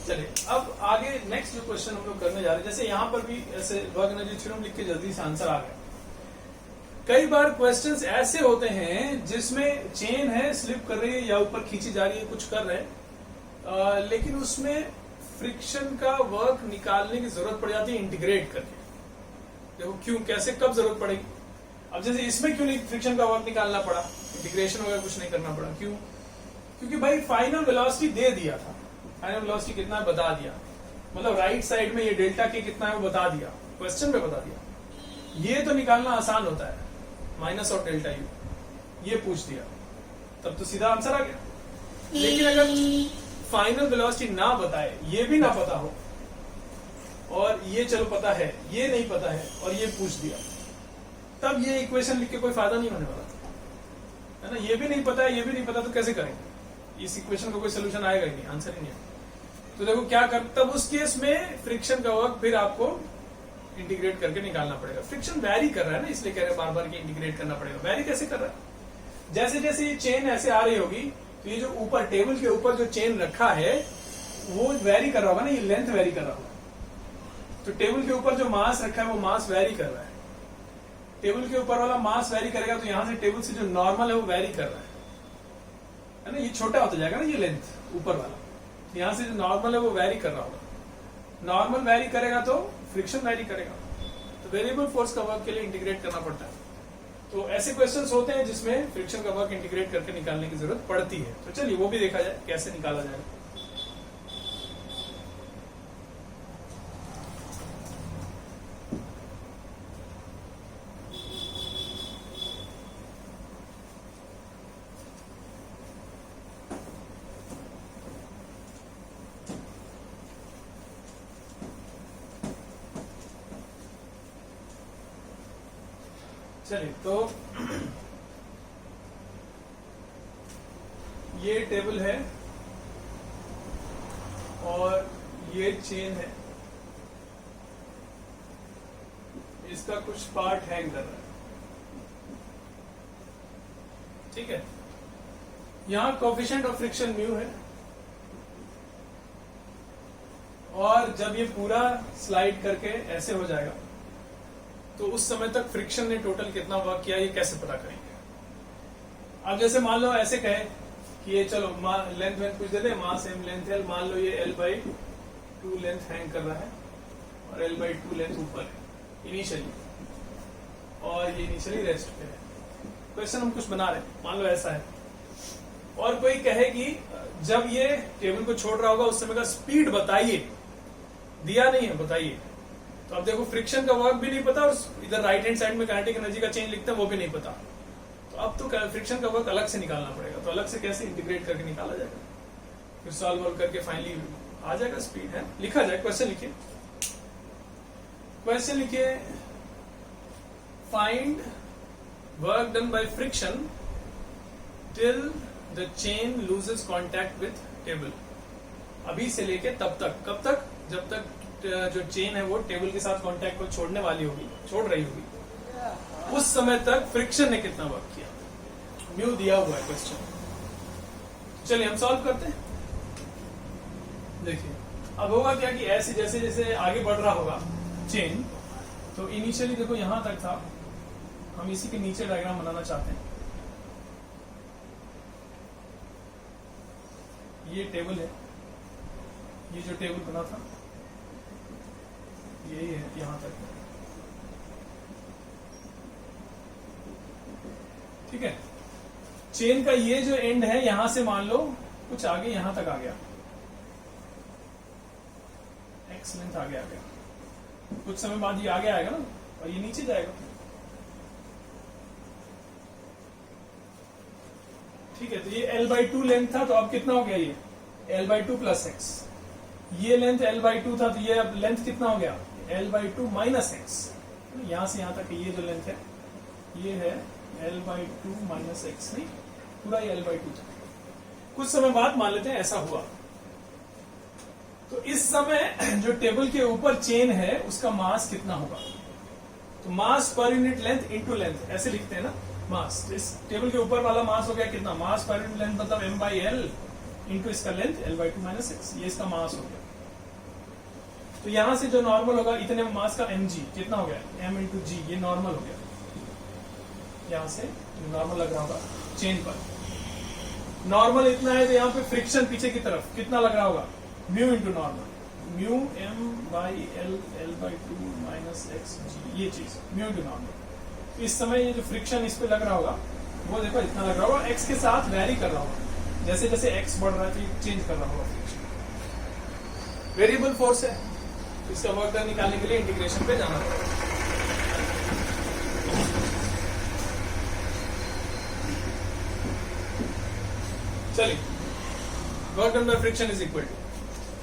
चलिए अब आगे नेक्स्ट जो क्वेश्चन हम लोग करने जा रहे हैं, जैसे यहां पर भी ऐसे वर्क एनर्जी थ्योरम लिख के जल्दी से आंसर आ गया। कई बार क्वेश्चंस ऐसे होते हैं जिसमें चेन है, स्लिप कर रही है या ऊपर खींची जा रही है, कुछ कर रहे हैं, लेकिन उसमें फ्रिक्शन का वर्क निकालने की जरूरत पड़ जाती है इंटीग्रेट करके। देखो क्यों, कैसे, कब जरूरत पड़ेगी। अब जैसे इसमें क्यों नहीं फ्रिक्शन का वर्क निकालना पड़ा, इंटीग्रेशन वगैरह कुछ नहीं करना पड़ा, क्यों, क्योंकि भाई फाइनल वेलोसिटी दे दिया था, फाइनल वेलोसिटी कितना है बता दिया, मतलब राइट साइड में ये डेल्टा के कितना है वो बता दिया, क्वेश्चन में बता दिया। ये तो निकालना आसान होता है, माइनस ऑफ डेल्टा यू, ये पूछ दिया, तब तो सीधा आंसर आ गया। लेकिन अगर फाइनल वेलोसिटी ना बताए, ये भी ना पता हो, और ये चलो पता है, ये नहीं पता है, और ये पूछ दिया, तब ये इक्वेशन लिख के कोई फायदा नहीं होने वाला, है ना। ये भी नहीं पता है, ये भी नहीं पता, तो कैसे करेंगे, इस इक्वेशन का कोई सोल्यूशन आएगा ही नहीं, आंसर ही नहीं आएगा। तो देखो क्या कर, तब उस केस में फ्रिक्शन का वर्क फिर आपको इंटीग्रेट करके निकालना पड़ेगा। फ्रिक्शन वैरी कर रहा है ना, इसलिए कह रहे हैं बार बार कि इंटीग्रेट करना पड़ेगा। वैरी कैसे कर रहा है, जैसे जैसे ये चेन ऐसे आ रही होगी, तो ये जो ऊपर टेबल के ऊपर जो चेन रखा है वो वैरी कर रहा होगा ना, ये लेंथ वैरी कर रहा होगा। तो टेबल के ऊपर जो मास रखा है वो मास वैरी कर रहा है, टेबल के ऊपर वाला मास वैरी करेगा, तो यहां से टेबल से जो नॉर्मल है वो वैरी कर रहा है ना, ये छोटा होता जाएगा ना, ये लेंथ ऊपर वाला, यहां से जो नॉर्मल है वो वैरी कर रहा होगा। नॉर्मल वैरी करेगा तो फ्रिक्शन वैरी करेगा, तो वेरिएबल फोर्स का वर्क के लिए इंटीग्रेट करना पड़ता है। तो ऐसे क्वेश्चंस होते हैं जिसमें फ्रिक्शन का वर्क इंटीग्रेट करके निकालने की जरूरत पड़ती है। तो चलिए वो भी देखा जाए कैसे निकाला जाएगा। चलिए तो ये टेबल है और ये चेन है, इसका कुछ पार्ट हैंग कर रहा है, ठीक है। यहां कोएफिशिएंट ऑफ फ्रिक्शन म्यू है, और जब ये पूरा स्लाइड करके ऐसे हो जाएगा तो उस समय तक फ्रिक्शन ने टोटल कितना वर्क किया, ये कैसे पता करेंगे। अब जैसे मान लो ऐसे कहे कि ये चलो लेंथ वेंथ कुछ दे दे, मास m लेंथ है, मान लो ये L/2 लेंथ हैंग कर रहा है और L/2 लेंथ ऊपर है इनिशियली, और ये इनिशियली रेस्ट पे है। क्वेश्चन हम कुछ बना रहे हैं, मान लो ऐसा है, और कोई कहे कि जब ये टेबल को छोड़ रहा होगा उस समय का स्पीड बताइए, दिया नहीं है, बताइए। तो अब देखो फ्रिक्शन का वर्क भी नहीं पता, और इधर राइट हैंड साइड में काइनेटिक एनर्जी का चेंज लिखते हैं वो भी नहीं पता, तो अब तो फ्रिक्शन का वर्क अलग से निकालना पड़ेगा। तो अलग से कैसे इंटीग्रेट करके निकाला जाएगा, फिर सॉल्व करके फाइनली आ जाएगा स्पीड है। लिखा जाए, क्वेश्चन लिखिए, क्वेश्चन लिखिए, find work done by friction till the chain loses contact with table. अभी से लेके तब तक, कब तक, जब तक जो चेन है वो टेबल के साथ कांटेक्ट को छोड़ने वाली होगी, छोड़ रही होगी, उस समय तक फ्रिक्शन ने कितना वर्क किया, म्यू दिया हुआ है क्वेश्चन। चलिए हम सॉल्व करते हैं। देखिए अब होगा क्या कि ऐसे जैसे जैसे आगे बढ़ रहा होगा चेन, तो इनिशियली देखो यहां तक था, हम इसी के नीचे डायग्राम बनाना चाहते हैं, ये टेबल है, ये जो टेबल बना था यही है यहां तक, ठीक है। चेन का ये जो एंड है यहां से मान लो कुछ आगे यहां तक आ गया, एक्स लेंथ आगे आ गया, कुछ समय बाद ये आगे आएगा ना और ये नीचे जाएगा, ठीक है। तो ये l/2 लेंथ था, तो अब कितना हो गया, ये l/2 प्लस एक्स। ये लेंथ l/2 था, तो ये अब लेंथ कितना हो गया, l/2 माइनस एक्स। यहां से यहां तक ये जो लेंथ है ये है l/2 माइनस एक्स, नहीं पूरा ये l/2 था। कुछ समय बाद मान लेते हैं ऐसा हुआ, तो इस समय जो टेबल के ऊपर चेन है उसका मास कितना होगा, तो mass per unit length into length ऐसे लिखते हैं ना, मास इस टेबल के ऊपर वाला मास हो गया कितना, मास पर यूनिट लेंथ मतलब m/l इनटू इसका लेंथ l/2 माइनस एक्स, ये इसका मास हो गया। तो यहां से जो नॉर्मल होगा इतने मास का mg कितना हो गया, m इंटू जी, ये नॉर्मल हो गया। यहां से नॉर्मल लग रहा होगा चेन पर, नॉर्मल इतना है, तो यहाँ पे फ्रिक्शन पीछे की तरफ कितना लग रहा होगा, mu into normal, mu m/l l/2 minus x G, ये चीज म्यू इंटू नॉर्मल। इस समय ये जो फ्रिक्शन इस पे लग रहा होगा वो देखो इतना लग रहा होगा, एक्स के साथ वैरी कर रहा होगा, जैसे जैसे एक्स बढ़ रहा है तो चेंज कर रहा होगा फ्रिक्शन। वेरिएबल फोर्स है, इसका वर्क डन निकालने के लिए इंटीग्रेशन पे जाना पड़ेगा। चलिए, work done by friction is equal to,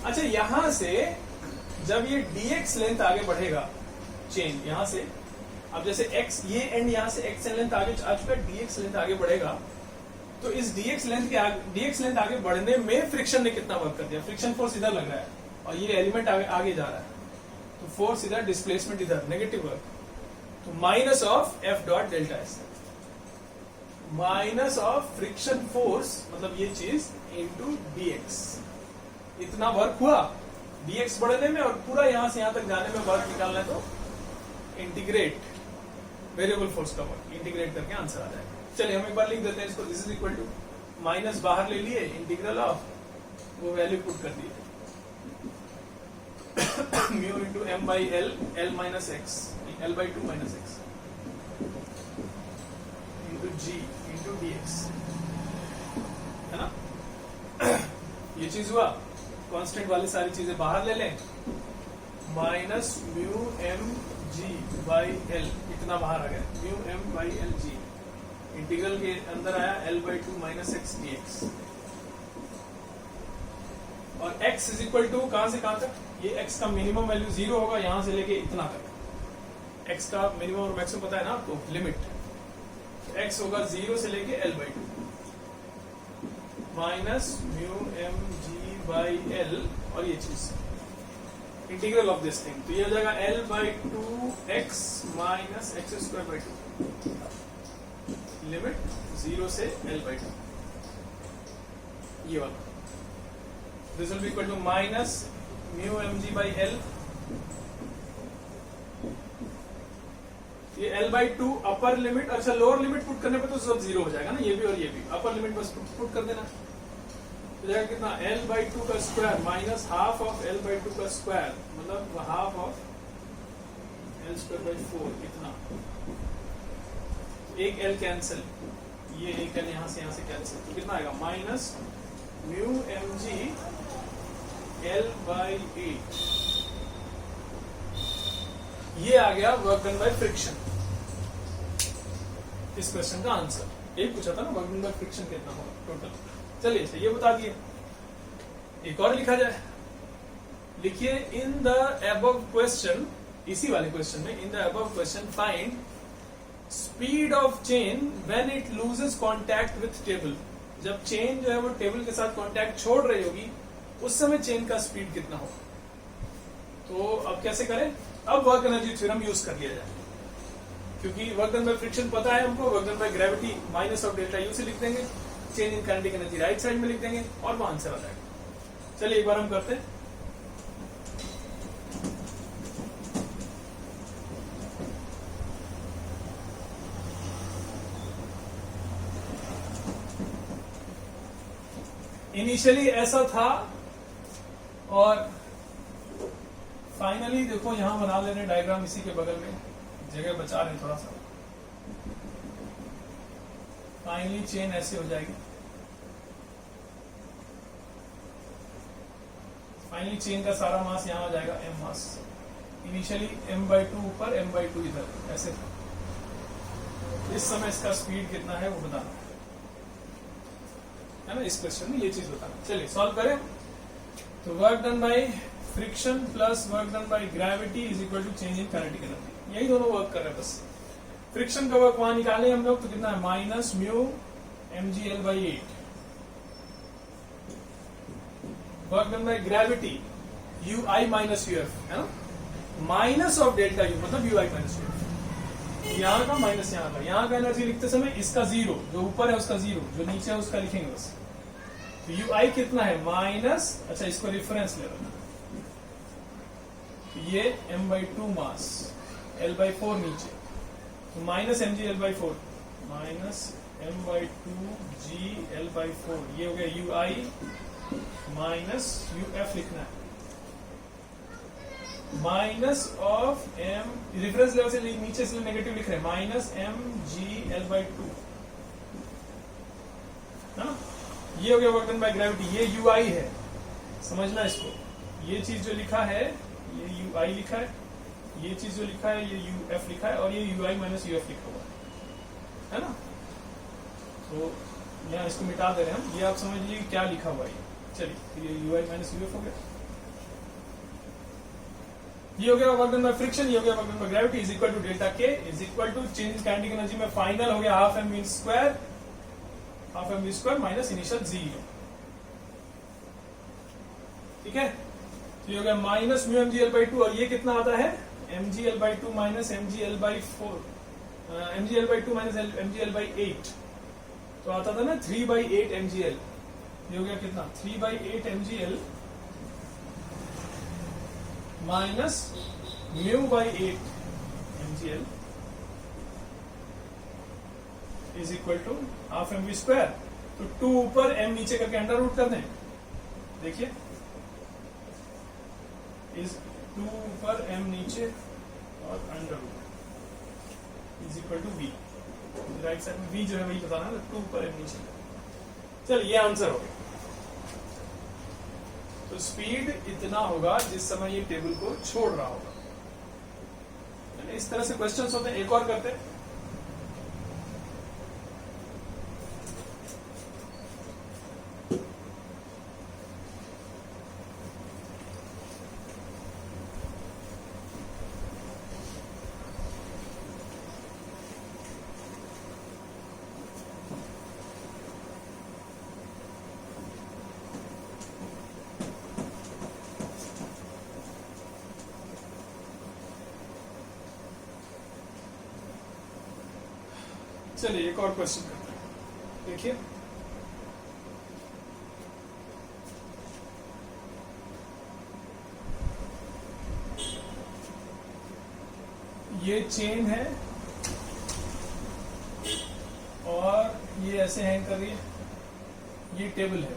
अच्छा यहां से जब ये dx लेंथ आगे बढ़ेगा चेन यहां से, अब जैसे x ये एंड यहां से x लेंथ आगे आ चुका है, dx लेंथ आगे बढ़ेगा, तो इस dx लेंथ आगे बढ़ने में फ्रिक्शन ने कितना वर्क कर दिया, फ्रिक्शन फोर्स इधर लग रहा है और ये एलिमेंट आगे जा रहा है, तो फोर्स इधर, डिस्प्लेसमेंट इधर, नेगेटिव वर्क, तो minus of f dot delta S, minus of friction force मतलब ये चीज इंटू dx, इतना वर्क हुआ dx बढ़ने में, और पूरा यहां से यहां तक जाने में वर्क निकालना है, तो इंटीग्रेट वेरिएबल फोर्स का वर्क इंटीग्रेट करके आंसर आ जाएगा। चलिए हम एक बार लिख देते हैं इसको, this is equal to, minus बाहर ले लिए, इंटीग्रल ऑफ वो वैल्यू पुट कर दिए mu into m/l l minus x l/2 minus x into G into dx, है ना। ये चीज हुआ, कांस्टेंट वाली सारी चीजें बाहर ले लें, minus mu m g by l, इतना बाहर आ गया, mu m by l g, integral के अंदर आया l/2 माइनस एक्स dx, और x इज इक्वल टू कहां से कहां तक, ये x का मिनिमम वैल्यू 0 होगा, यहां से लेके इतना तक, x का मिनिमम और मैक्सिमम पता है ना आपको, लिमिट, x होगा 0 से लेके l/2 minus mu m g by l, और ये चीज इंटीग्रल ऑफ दिस थिंग, तो ये हो जाएगा l/2 x minus X square by 2, limit 0 से l/2, ये वाला, this will be equal to minus mu mg by l, ये l/2 अपर लिमिट, अच्छा लोअर लिमिट पुट करने पे तो सब 0 हो जाएगा ना, ये भी और ये भी, अपर लिमिट बस पुट कर देना, तो जाएगा कितना, l/2 का square minus half of l/2 का स्क्वायर, मतलब half of l square by 4, इतना, एक l कैंसिल, ये एक l यहां से कैंसिल, तो कितना आएगा, माइनस म्यू mg l/8, ये आ गया वर्क डन बाय फ्रिक्शन, इस क्वेश्चन का आंसर। एक पूछा था ना वर्क डन बाय फ्रिक्शन कितना होगा टोटल, चलिए ये बता दिए। एक और लिखा जाए, लिखिए इन द अबव क्वेश्चन, इसी वाले क्वेश्चन में, in the above question find speed of chain when it loses contact with table, जब चेन जो है वो टेबल के साथ कांटेक्ट छोड़ रही होगी उस समय चेन का स्पीड कितना होगा। तो अब कैसे करें, अब वर्क एनर्जी थ्योरम यूज कर लिया जाए, क्योंकि वर्क डन बाय फ्रिक्शन पता है हमको, work done by gravity minus of delta you से लिख देंगे, chain in kinetic energy right side में लिख देंगे और वो आंसर आ जाएगा। चलिए एक बार हम करते हैं, इनिशियली ऐसा था और फाइनली देखो यहां बना ले रहे डायग्राम, इसी के बगल में जगह बचा रहे थोड़ा सा। फाइनली चेन ऐसे हो जाएगी। फाइनली चेन का सारा मास यहां आ जाएगा, m मास। इनिशियली m/2 ऊपर, m/2 इधर, ऐसे था। इस समय इसका स्पीड कितना है वो बताना है ना, इस क्वेश्चन में ये चीज बताना। चलिए सॉल्व करें। तो work done by friction plus work done by gravity is equal to change in kinetic energy. यही दोनों वर्क कर रहे हैं बस। फ्रिक्शन का वर्क वहां निकाले हम लोग, तो कितना है, minus mu mgl/8। Work done by gravity ui minus uf है ना, माइनस ऑफ डेल्टा u मतलब ui माइनस uf। यहां का माइनस यहां का, यहां का एनर्जी लिखते समय इसका जीरो, जो ऊपर है उसका जीरो, जो नीचे है उसका लिखेंगे बस। तो ui कितना है, माइनस, अच्छा इसको रेफरेंस ले लो, ये m/2 मास, l/4 नीचे, तो minus mgl/4, minus m/2 gl/4, ये हो गया ui माइनस uf लिखना है, minus of m, reference level से नीचे इसलिए नेगेटिव लिख रहे हैं, माइनस mgl/2 है ना। ये हो गया वर्क डन बाय ग्रेविटी। ये ui है, समझना इसको। ये चीज जो लिखा है ये ui लिखा है, ये चीज जो लिखा है ये uf लिखा है, और ये ui माइनस uf लिखा हुआ है ना। तो यहाँ इसको मिटा दे रहे हैं हम, ये आप समझ लीजिए क्या लिखा हुआ है। चलिए तो ये ui माइनस uf हो गया। ये हो गया वर्क डन बाय फ्रिक्शन, ये हो गया work done by gravity is equal to delta k is equal to change in kinetic energy में फाइनल हो गया half mv square, half mv square minus initial 0। ठीक है, तो ये हो गया माइनस म्यू mgl/2, और ये कितना आता है, mgl/2 minus mgl/4, mgl/2 minus mgl/8, तो आता था ना 3/8 mgl। ये हो गया कितना, 3/8 mgl minus μ/8 mgl is equal to half mv square. तो 2 ऊपर m नीचे करके अंडर रूट कर दें, देखिए इज 2 ऊपर m नीचे और under root is equal to v। Right side में v जो है वही बताना है, 2 ऊपर m नीचे। चलिए ये आंसर हो गया। तो स्पीड इतना होगा जिस समय ये टेबल को छोड़ रहा होगा। इस तरह से क्वेश्चंस होते हैं। एक और करते हैं। चलिए एक और क्वेश्चन करते हैं। देखिए ये चेन है और ये ऐसे हैंग कर रही है, ये टेबल है।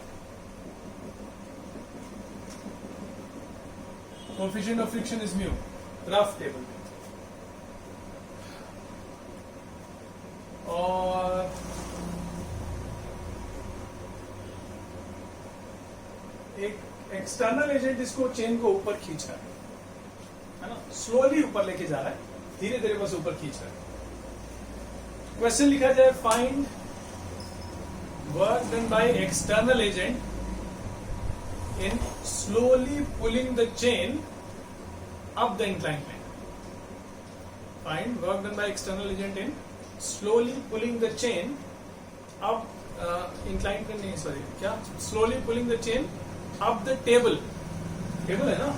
Coefficient of friction is mu, rough table. और एक एक्सटर्नल एजेंट इसको चेन को ऊपर खींच रहा है ना, स्लोली ऊपर लेके जा रहा है, धीरे धीरे बस ऊपर खींच रहा है। क्वेश्चन लिखा जाए find work done by external agent in slowly pulling the chain up the incline plane. Find work done by external agent in slowly pulling the chain up inclined plane नहीं, सॉरी क्या, slowly pulling the chain up the table है ना।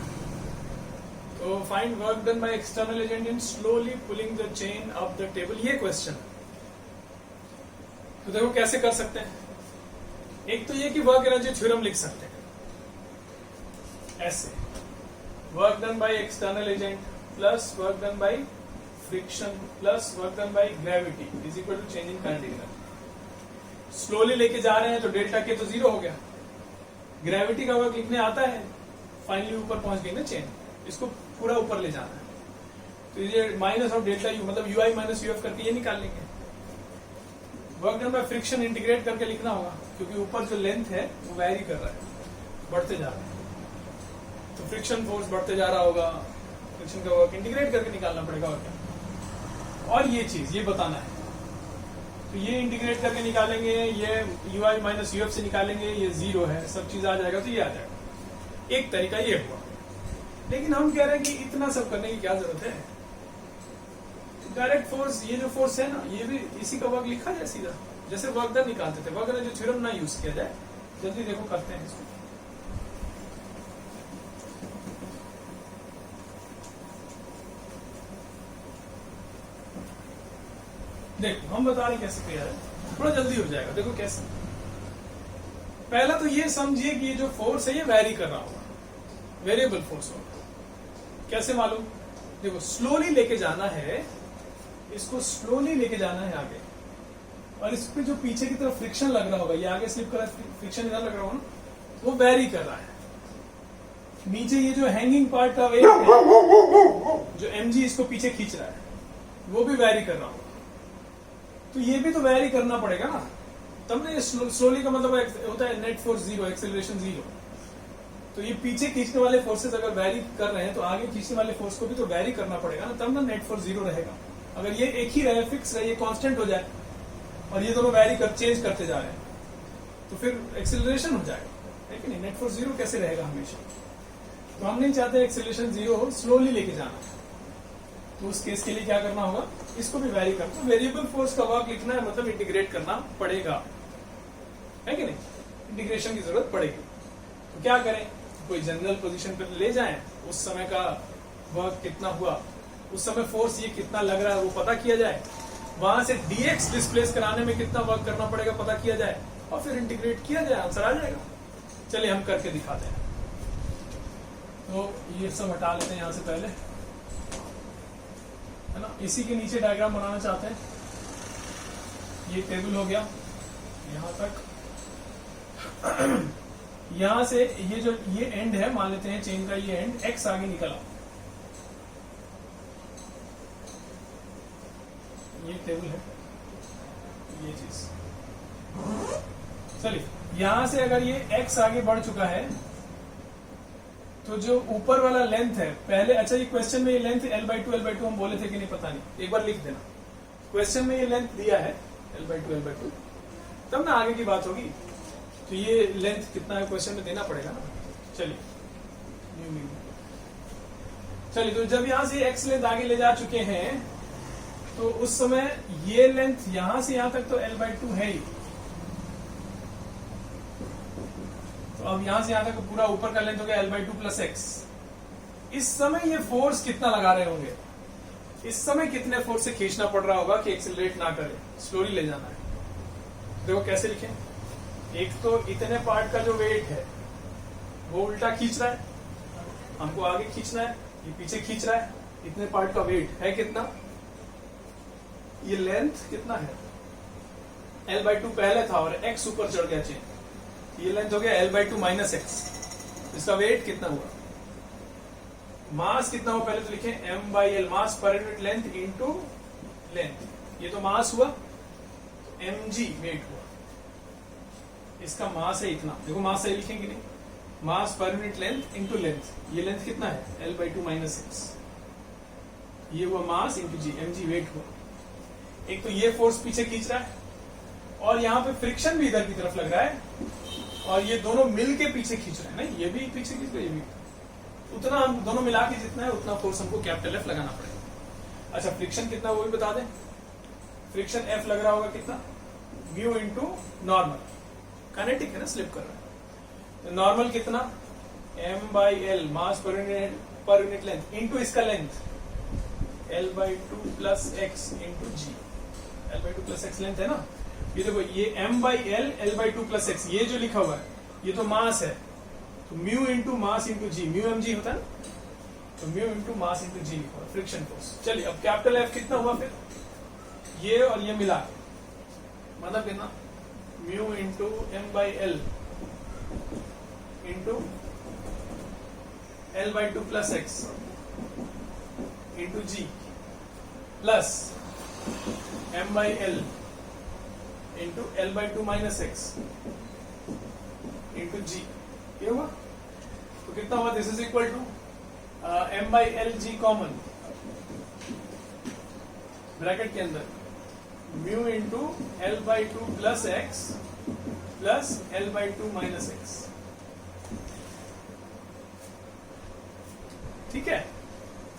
तो find work done by external agent in slowly pulling the chain up the table, ये question. तो देखो कैसे कर सकते हैं। एक तो ये कि वर्क एनर्जी थ्योरम लिख सकते हैं ऐसे, work done by external agent plus work done by friction plus work done by gravity is equal to change in kinetic energy. Slowly लेके जा रहे हैं तो डेल्टा के तो 0 हो गया, ग्रेविटी का वर्क लिखने आता है, फाइनली ऊपर पहुंच गई ना चेन, इसको पूरा ऊपर ले जाना है। तो ये माइनस ऑफ डेल्टा यू मतलब यूआई माइनस यूएफ करके ये निकाल लेंगे। Work done by friction integrate करके लिखना होगा, क्योंकि ऊपर जो लेंथ है वो वैरी कर रहा है, बढ़ते जा रहा है, तो फ्रिक्शन फोर्स बढ़ते जा रहा होगा, फ्रिक्शन का वर्क इंटीग्रेट करके निकालना पड़ेगा। और क्या, और ये चीज ये बताना है, तो ये इंटीग्रेट करके निकालेंगे, ये यूआई माइनस यूएफ से निकालेंगे, ये 0 है, सब चीज आ जाएगा तो ये आ जाएगा। एक तरीका ये हुआ, लेकिन हम कह रहे हैं कि इतना सब करने की क्या जरूरत है, डायरेक्ट फोर्स, ये जो फोर्स है ना, ये भी इसी का वर्क लिखा जाए सीधा, जैसे वर्क डन निकालते थे। वर्क डन जो थ्योरम ना यूज किया जाए, जल्दी देखो करते हैं इसको। देखो हम बता रहे कैसे किया है, थोड़ा जल्दी हो जाएगा। देखो कैसे, पहला तो ये समझिए कि ये जो फोर्स है ये वैरी कर रहा होगा, वेरिएबल फोर्स होगा। कैसे मालूम, देखो स्लोली लेके जाना है, इसको स्लोली लेके जाना है आगे, और इस पे जो पीछे की तरफ फ्रिक्शन लग रहा होगा, ये आगे स्लिप कर रहा है, फ्रिक्शन इधर लग रहा होगा ना, वो वैरी कर रहा है। नीचे ये जो हैंगिंग पार्ट का वेट है, जो mg इसको पीछे खींच रहा है, वो भी वैरी कर रहा होगा। तो ये भी तो वैरी करना पड़ेगा ना, तब ना ये स्लोली का मतलब होता है नेट फोर्स 0, एक्सेलरेशन 0। तो ये पीछे खींचने वाले फोर्सेस अगर वैरी कर रहे हैं, तो आगे खींचने वाले फोर्स को भी तो वैरी करना पड़ेगा ना, तब ना नेट फोर्स 0 रहेगा। अगर ये एक ही रहे, फिक्स रहे, ये कांस्टेंट हो जाए, और ये दोनों वैरी कर चेंज करते जा रहे हैं, तो फिर एक्सेलरेशन हो जाएगा, है कि नहीं। नेट फोर्स 0 कैसे रहेगा हमेशा, तो हम नहीं चाहते एक्सेलरेशन 0 हो, स्लोली लेके जाना है। तो उस केस के लिए क्या करना होगा, इसको भी वैरी करना, वेरिएबल फोर्स का वर्क लिखना है, मतलब इंटीग्रेट करना पड़ेगा, है कि नहीं, इंटीग्रेशन की जरूरत पड़ेगी। तो क्या करें, कोई जनरल पोजीशन पर ले जाएं, उस समय का वर्क कितना हुआ, उस समय फोर्स ये कितना लग रहा है वो पता किया जाए, वहां से dx डिस्प्लेस कराने में कितना वर्क करना पड़ेगा पता किया जाए, और फिर इंटीग्रेट किया जाए, आंसर आ जाएगा। चलिए हम करके दिखाते हैं। तो ये सब हटा लेते हैं यहां से पहले, है ना। इसी के नीचे डायग्राम बनाना चाहते हैं, ये टेबल हो गया यहां तक। यहां से ये जो ये एंड है, मान लेते हैं चेन का ये एंड x आगे निकला, ये टेबल है, ये चीज। चलिए यहां से अगर ये x आगे बढ़ चुका है, तो जो ऊपर वाला लेंथ है पहले, अच्छा ये क्वेश्चन में ये लेंथ L/2 हम बोले थे कि नहीं पता नहीं, एक बार लिख देना। क्वेश्चन में ये लेंथ दिया है L/2, तब ना आगे की बात होगी। तो ये लेंथ कितना है क्वेश्चन में देना पड़ेगा ना। चलिए चलिए, तो जब यहां से x लेंथ आगे ले जा चुके हैं, तो उस समय ये लेंथ यहां से यहां तक तो L/2 है ही, तो अब यहां से यहां तक पूरा ऊपर का लेंथ हो गया L/2 + x। इस समय ये फोर्स कितना लगा रहे होंगे, इस समय कितने फोर्स से खींचना पड़ रहा होगा कि एक्सेलरेट ना करे, स्लोली ले जाना है। देखो कैसे लिखें, एक तो इतने पार्ट का जो वेट है वो उल्टा खींच रहा है, हमको आगे खींचना है, ये पीछे खींच रहा है, इतने पार्ट का वेट है कितना, ये लेंथ कितना है L/2 पहले था और x ऊपर चढ़ गया चेन, ये लेंथ हो गया L/2 - x। इसका वेट कितना हुआ, मास कितना हुआ पहले तो लिखें m/l, मास per unit length into length, ये तो मास हुआ, mg वेट हुआ, इसका मास है इतना। देखो मास सही लिखेंगे नहीं, mass per unit length into length, ये लेंथ कितना है L/2 - x, ये हुआ mass into g, mg weight हुआ। एक तो ये फोर्स पीछे खींच रहा है, और यहाँ पे फ्रिक्शन भी इधर की तरफ लग रहा है, और ये दोनों मिल के पीछे खींच रहे हैं, नहीं ये भी पीछे खींच रहे, ये भी, उतना हम दोनों मिला के जितना है उतना फोर्स हमको कैपिटल F लगाना पड़ेगा। अच्छा फ्रिक्शन कितना वो भी बता दें, फ्रिक्शन F लग रहा होगा कितना, म्यू इंटू नॉर्मल, काइनेटिक है ना, स्लिप कर रहा है, तो नॉर्मल कितना m/l, मास पर यूनिट लेंथ इंटू इसका length L/2 + x into g, L/2 + x length है ना। ये देखो ये m/l L/2 + x, ये जो लिखा हुआ है ये तो मास है, तो म्यू इंटू मास इंटू जी, म्यू mg होता है ना, तो म्यू इंटू मास इंटू जी लिखा हुआ फ्रिक्शन फोर्स। चलिए अब कैपिटल F कितना हुआ, फिर ये और ये मिला मतलब कितना, mu into m/l into L/2 plus x into G plus M/L into L/2 minus x into G, ये हुआ। तो कितना हुआ? This is equal to M/L G common bracket के अंदर mu into L/2 plus x plus L/2 minus x. ठीक है,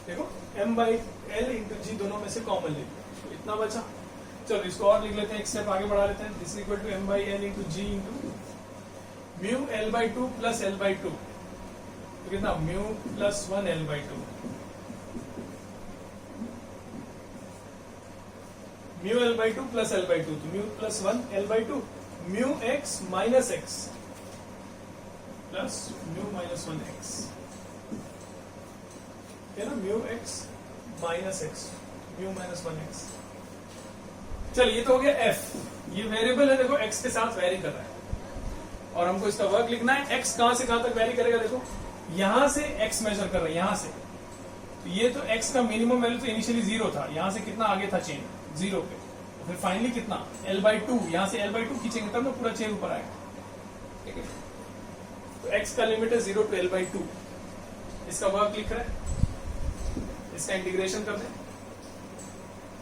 देखो M/L इंटू जी दोनों में से कॉमन ले लिया, तो इतना बचा। चलो इसको और लिख लेते हैं, एक स्टेप आगे बढ़ा लेते हैं। This equal to M/L into G into mu L/2 plus L/2, तो कितना? Mu plus 1 L/2 mu L/2 plus L/2, तो mu plus 1 L/2 mu x minus x plus mu minus 1 x, है ना? Mu x minus x mu minus 1 x. चलिए ये तो हो गया एफ, ये वेरिएबल है, देखो एक्स के साथ वेरी कर रहा है और हमको इसका वर्क लिखना है। एक्स कहां से कहां तक वेरी करेगा? देखो यहां से एक्स मेजर कर रहे हैं, यहां से, तो ये तो एक्स का मिनिमम वैल्यू तो इनिशियली 0 था, यहां से कितना आगे था चेन? 0 पे, तो फिर फाइनली कितना? L/2, यहां से L/2 खींचेंगे तब ना पूरा चेन ऊपर आएगा। ठीक है, तो एक्स का लिमिट है 0 टू L/2, इसका वर्क लिख रहा है, इसका इंटीग्रेशन कर दें।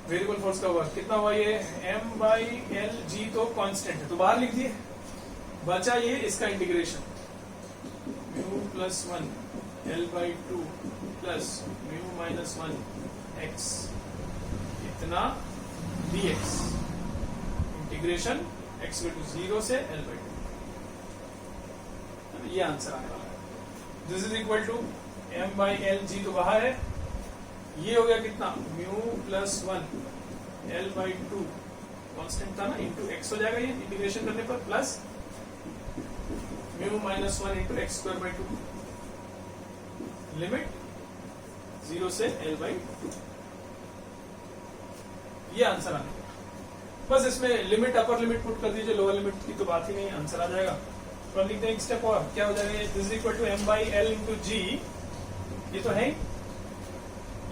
वेरिएबल फोर्स का वर्क कितना हुआ? ये M/L जी तो कांस्टेंट है, तो बाहर लिख दिए। बचा ये इसका integration mu plus 1 L/2 plus mu minus 1 X इतना dx, integration x equal to 0 से L/2, ये आंसर आने वाला है। This is equal to M/L G तो बाहर है, ये हो गया कितना? म्यू प्लस 1 L/2 कांस्टेंट था ना, इंटू एक्स हो जाएगा ये इंटीग्रेशन करने पर, plus mu minus 1 into x square by 2, limit 0 से L/2, ये आंसर आने। बस इसमें लिमिट अपर लिमिट पुट कर दीजिए, लोअर लिमिट की तो बात ही नहीं, आंसर आ जाएगा। तो अब लिखते हैं एक स्टेप और, क्या हो जाएगा? This is equal to M/L into G, ये तो है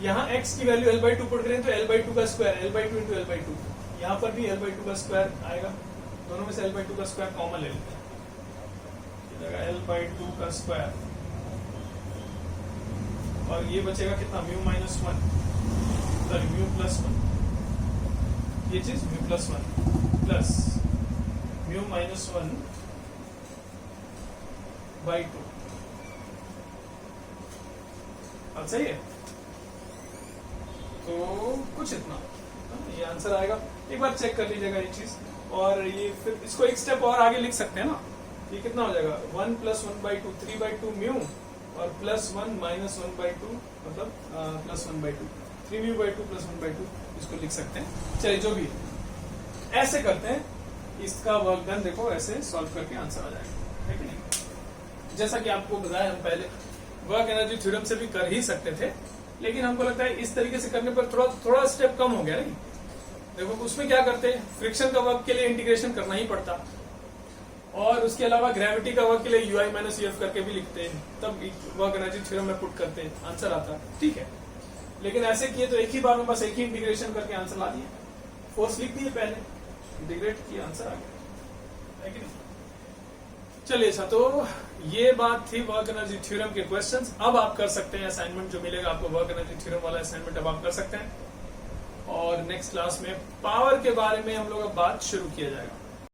यहाँ x की वैल्यू L/2 पुट करें तो L/2 का स्क्वायर, L/2 इंटू L/2, यहाँ पर भी L/2 का स्क्वायर आएगा, दोनों में से L/2 का स्क्वायर कॉमन ले लेते हैं, L/2 का स्क्वायर, और ये बचेगा कितना? Mu minus 1, sorry mu plus 1, ये चीज mu plus 1 plus mu minus 1 by 2, अब सही है। तो कुछ इतना ये आंसर आएगा, एक बार चेक कर लीजिएगा ये चीज। और ये फिर इसको एक स्टेप और आगे लिख सकते हैं ना, ये कितना हो जाएगा? 1 प्लस 1/2 3/2 म्यू और प्लस 1 माइनस 1/2 मतलब प्लस 1/2 3 म्यू बाई 2 प्लस 1/2, इसको लिख सकते हैं। चलिए जो भी ऐसे करते हैं, इसका वर्क डन देखो, ऐसे सॉल्व करके आंसर आ जाएगा, है कि नहीं? जैसा कि आपको बताया, हम पहले वर्क एनर्जी थ्योरम से भी कर ही सकते थे, लेकिन हमको लगता है इस तरीके से करने पर थोड़ा स्टेप कम हो गया। नहीं देखो उसमें क्या करते हैं, फ्रिक्शन का वर्क के लिए इंटीग्रेशन करना ही पड़ता, और उसके अलावा ग्रेविटी का वर्क के लिए UI माइनस UF करके भी लिखते हैं, तब वर्क एनर्जी थ्योरम में पुट करते हैं, आंसर आता है। ठीक है, लेकिन ऐसे किए तो एक ही बार में बस एक ही इंटीग्रेशन करके आंसर ला दिए, फोर्स लिख दिए पहले, इंटीग्रेट किए, आंसर आ गया, है कि नहीं? चलिए अच्छा, तो ये बात थी वर्क एनर्जी थ्योरम के क्वेश्चंस। अब आप कर सकते हैं असाइनमेंट जो मिलेगा आपको, वर्क एनर्जी थ्योरम वाला असाइनमेंट अब आप कर सकते हैं, और नेक्स्ट क्लास में पावर के बारे में हम लोग अब बात शुरू किया जाएगा।